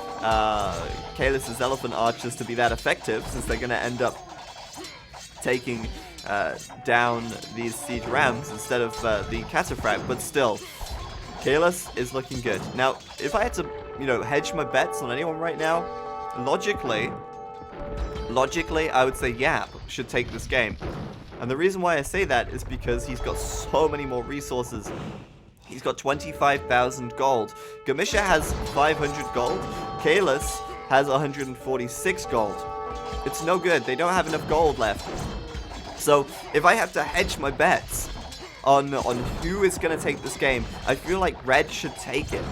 Kalis's elephant archers to be that effective, since they're going to end up taking down these siege rams instead of the Cataphract. But still, Kalis is looking good. Now, if I had to, hedge my bets on anyone right now, logically, I would say Yap should take this game. And the reason why I say that is because he's got so many more resources. He's got 25,000 gold. Gamisha has 500 gold. Kalis has 146 gold. It's no good. They don't have enough gold left. So, if I have to hedge my bets on who is going to take this game, I feel like Red should take it.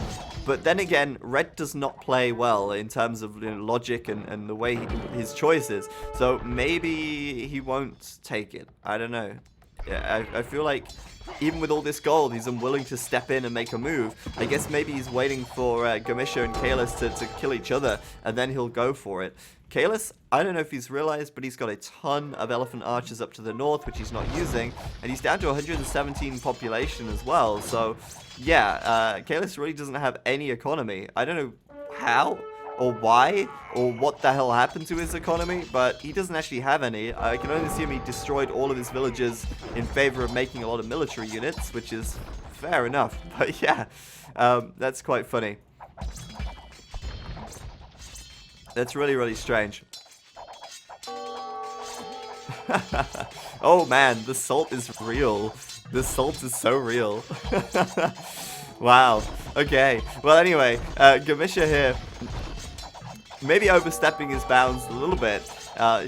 But then again, Red does not play well in terms of logic and the way his choices. So maybe he won't take it. I don't know. Yeah, I feel like even with all this gold, he's unwilling to step in and make a move. I guess maybe he's waiting for Gamisha and Kalis to kill each other, and then he'll go for it. Kalis, I don't know if he's realized, but he's got a ton of elephant archers up to the north, which he's not using, and he's down to 117 population as well. So, yeah, Kalis really doesn't have any economy. I don't know how or why or what the hell happened to his economy, but he doesn't actually have any. I can only assume he destroyed all of his villages in favor of making a lot of military units, which is fair enough. But yeah, that's quite funny. That's really, really strange. Oh man, the salt is real. The salt is so real. Wow. Okay. Well, anyway, Gamisha here, maybe overstepping his bounds a little bit.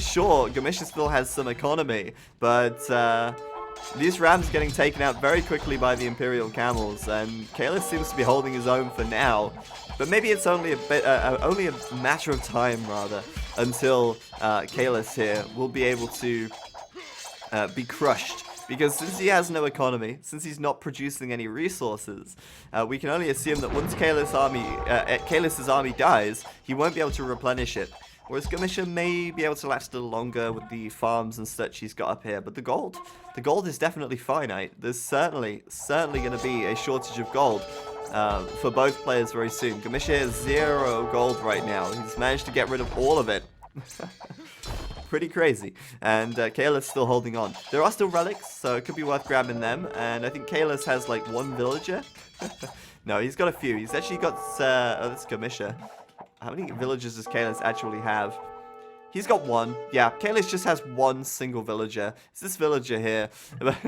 Sure, Gamisha still has some economy, but these rams are getting taken out very quickly by the Imperial camels, and Kalis seems to be holding his own for now. But maybe it's only a matter of time, rather, until Kalis here will be able to be crushed. Because since he has no economy, since he's not producing any resources, we can only assume that once Kalis's army dies, he won't be able to replenish it. Whereas Gamisha may be able to last a little longer with the farms and such he's got up here. But the gold is definitely finite. There's certainly going to be a shortage of gold for both players very soon. Gamisha has 0 gold right now. He's managed to get rid of all of it. Pretty crazy. And Kalis still holding on. There are still relics, so it could be worth grabbing them. And I think Kalis has like 1 villager. No, he's got a few. He's actually got, oh, that's Gamisha. How many villagers does Kalis actually have? He's got 1. Yeah, Kalis just has 1 single villager. It's this villager here. But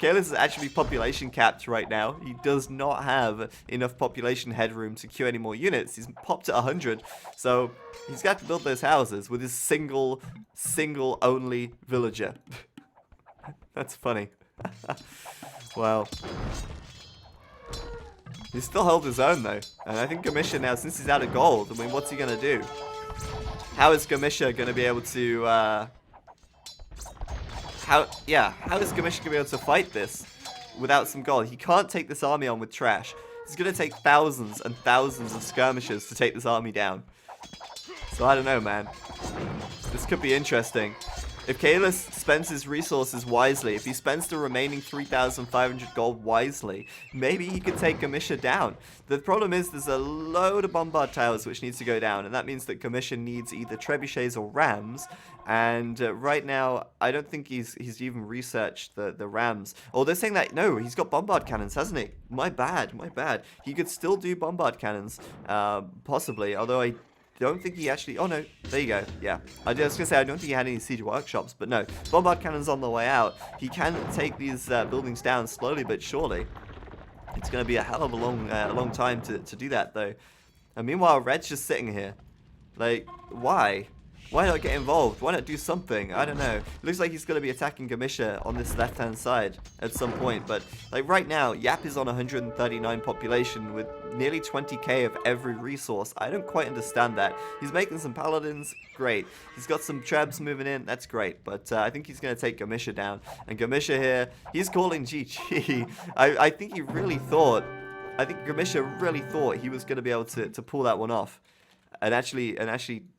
Kalis is actually population capped right now. He does not have enough population headroom to queue any more units. He's popped at 100. So he's got to build those houses with his single only villager. That's funny. Wow. He still held his own though. And I think Gamisha now, since he's out of gold, I mean, what's he going to do? How is Gamisha going to be able to, how is Gamisha going to be able to fight this without some gold? He can't take this army on with trash. It's going to take thousands and thousands of skirmishers to take this army down. It's So I don't know, man. This could be interesting. If Kalis spends his resources wisely, if he spends the remaining 3,500 gold wisely, maybe he could take Gamisha down. The problem is there's a load of bombard towers which needs to go down, and that means that Gamisha needs either trebuchets or rams. And right now, I don't think he's even researched the rams. Oh, they're saying that, no, he's got bombard cannons, hasn't he? My bad, my bad. He could still do bombard cannons, possibly, although I don't think he actually... Oh, no. There you go. Yeah. I was going to say, I don't think he had any siege workshops. But no. Bombard cannons on the way out. He can take these buildings down slowly but surely. It's going to be a hell of a long time to do that, though. And meanwhile, Red's just sitting here. Like, why? Why not get involved? Why not do something? I don't know. It looks like he's going to be attacking Gamisha on this left-hand side at some point. But, like, right now, Yap is on 139 population with nearly 20k of every resource. I don't quite understand that. He's making some paladins. Great. He's got some trebs moving in. That's great. But I think he's going to take Gamisha down. And Gamisha here, he's calling GG. I think he really thought... I think Gamisha really thought he was going to be able to pull that one off. And actually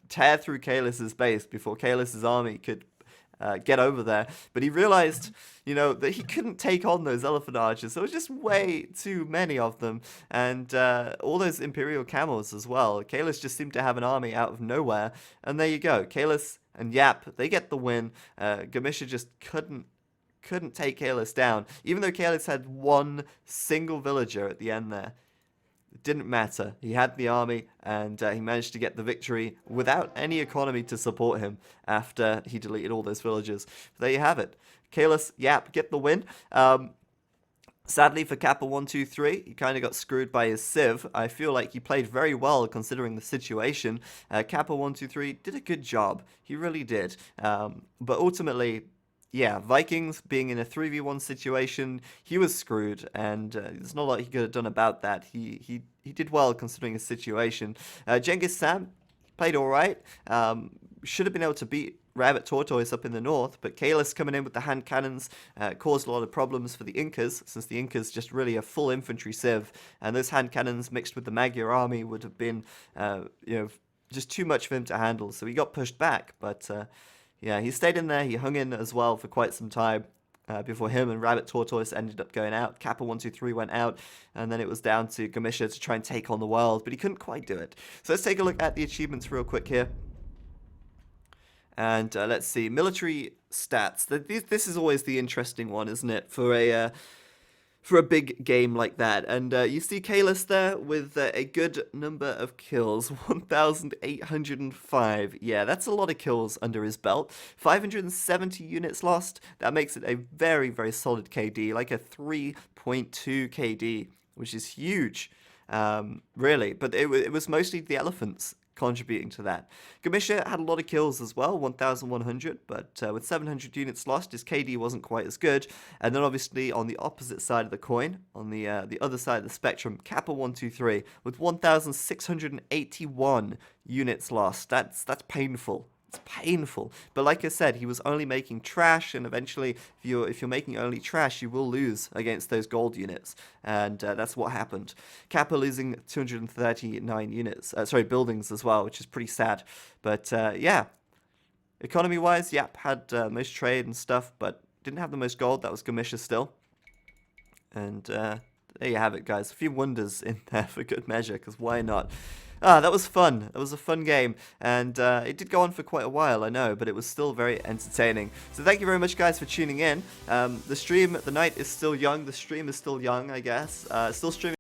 tear through Kalis's base before Kalis's army could get over there. But he realized, you know, that he couldn't take on those elephant archers. There was just way too many of them. And all those Imperial camels as well. Kalis just seemed to have an army out of nowhere. And there you go. Kalis and Yap, they get the win. Gamisha just couldn't take Kalis down. Even though Kalis had one single villager at the end there. It didn't matter. He had the army, and he managed to get the victory without any economy to support him after he deleted all those villagers. There you have it. Kalis, Yap, get the win. Sadly for Kappa123, he kind of got screwed by his Civ. I feel like he played very well considering the situation. Kappa123 did a good job. He really did. But ultimately... yeah, Vikings being in a 3v1 situation, he was screwed, and there's not a lot he could have done about that. He did well considering his situation. Genghis Sam played all right. Should have been able to beat Rabbit Tortoise up in the north, but Kalis coming in with the hand cannons caused a lot of problems for the Incas, since the Incas just really a full infantry civ, and those hand cannons mixed with the Magyar army would have been, you know, just too much for him to handle. So he got pushed back, but... yeah, he stayed in there, he hung in as well for quite some time before him and Rabbit Tortoise ended up going out. Kappa123 went out, and then it was down to Gamisha to try and take on the world, but he couldn't quite do it. So let's take a look at the achievements real quick here. And let's see, military stats. This is always the interesting one, isn't it, for a big game like that. And you see Kalis there with a good number of kills, 1,805. Yeah, that's a lot of kills under his belt. 570 units lost. That makes it a very, very solid KD, like a 3.2 KD, which is huge, really. But it was mostly the elephants contributing to that. Gamisha had a lot of kills as well, 1,100, but with 700 units lost, his KD wasn't quite as good. And then obviously on the opposite side of the coin, on the other side of the spectrum, Kappa123 with 1,681 units lost. That's painful. It's painful. But like I said, he was only making trash, and eventually, if you're making only trash, you will lose against those gold units. And that's what happened. Kappa losing 239 units, buildings as well, which is pretty sad. But yeah, economy-wise, Yap had most trade and stuff, but didn't have the most gold. That was Gamisha still. And there you have it, guys. A few wonders in there for good measure, because why not? That was fun. That was a fun game, and it did go on for quite a while, I know, but it was still very entertaining. So thank you very much, guys, for tuning in. The stream, the night is still young. The stream is still young, I guess. Still streaming.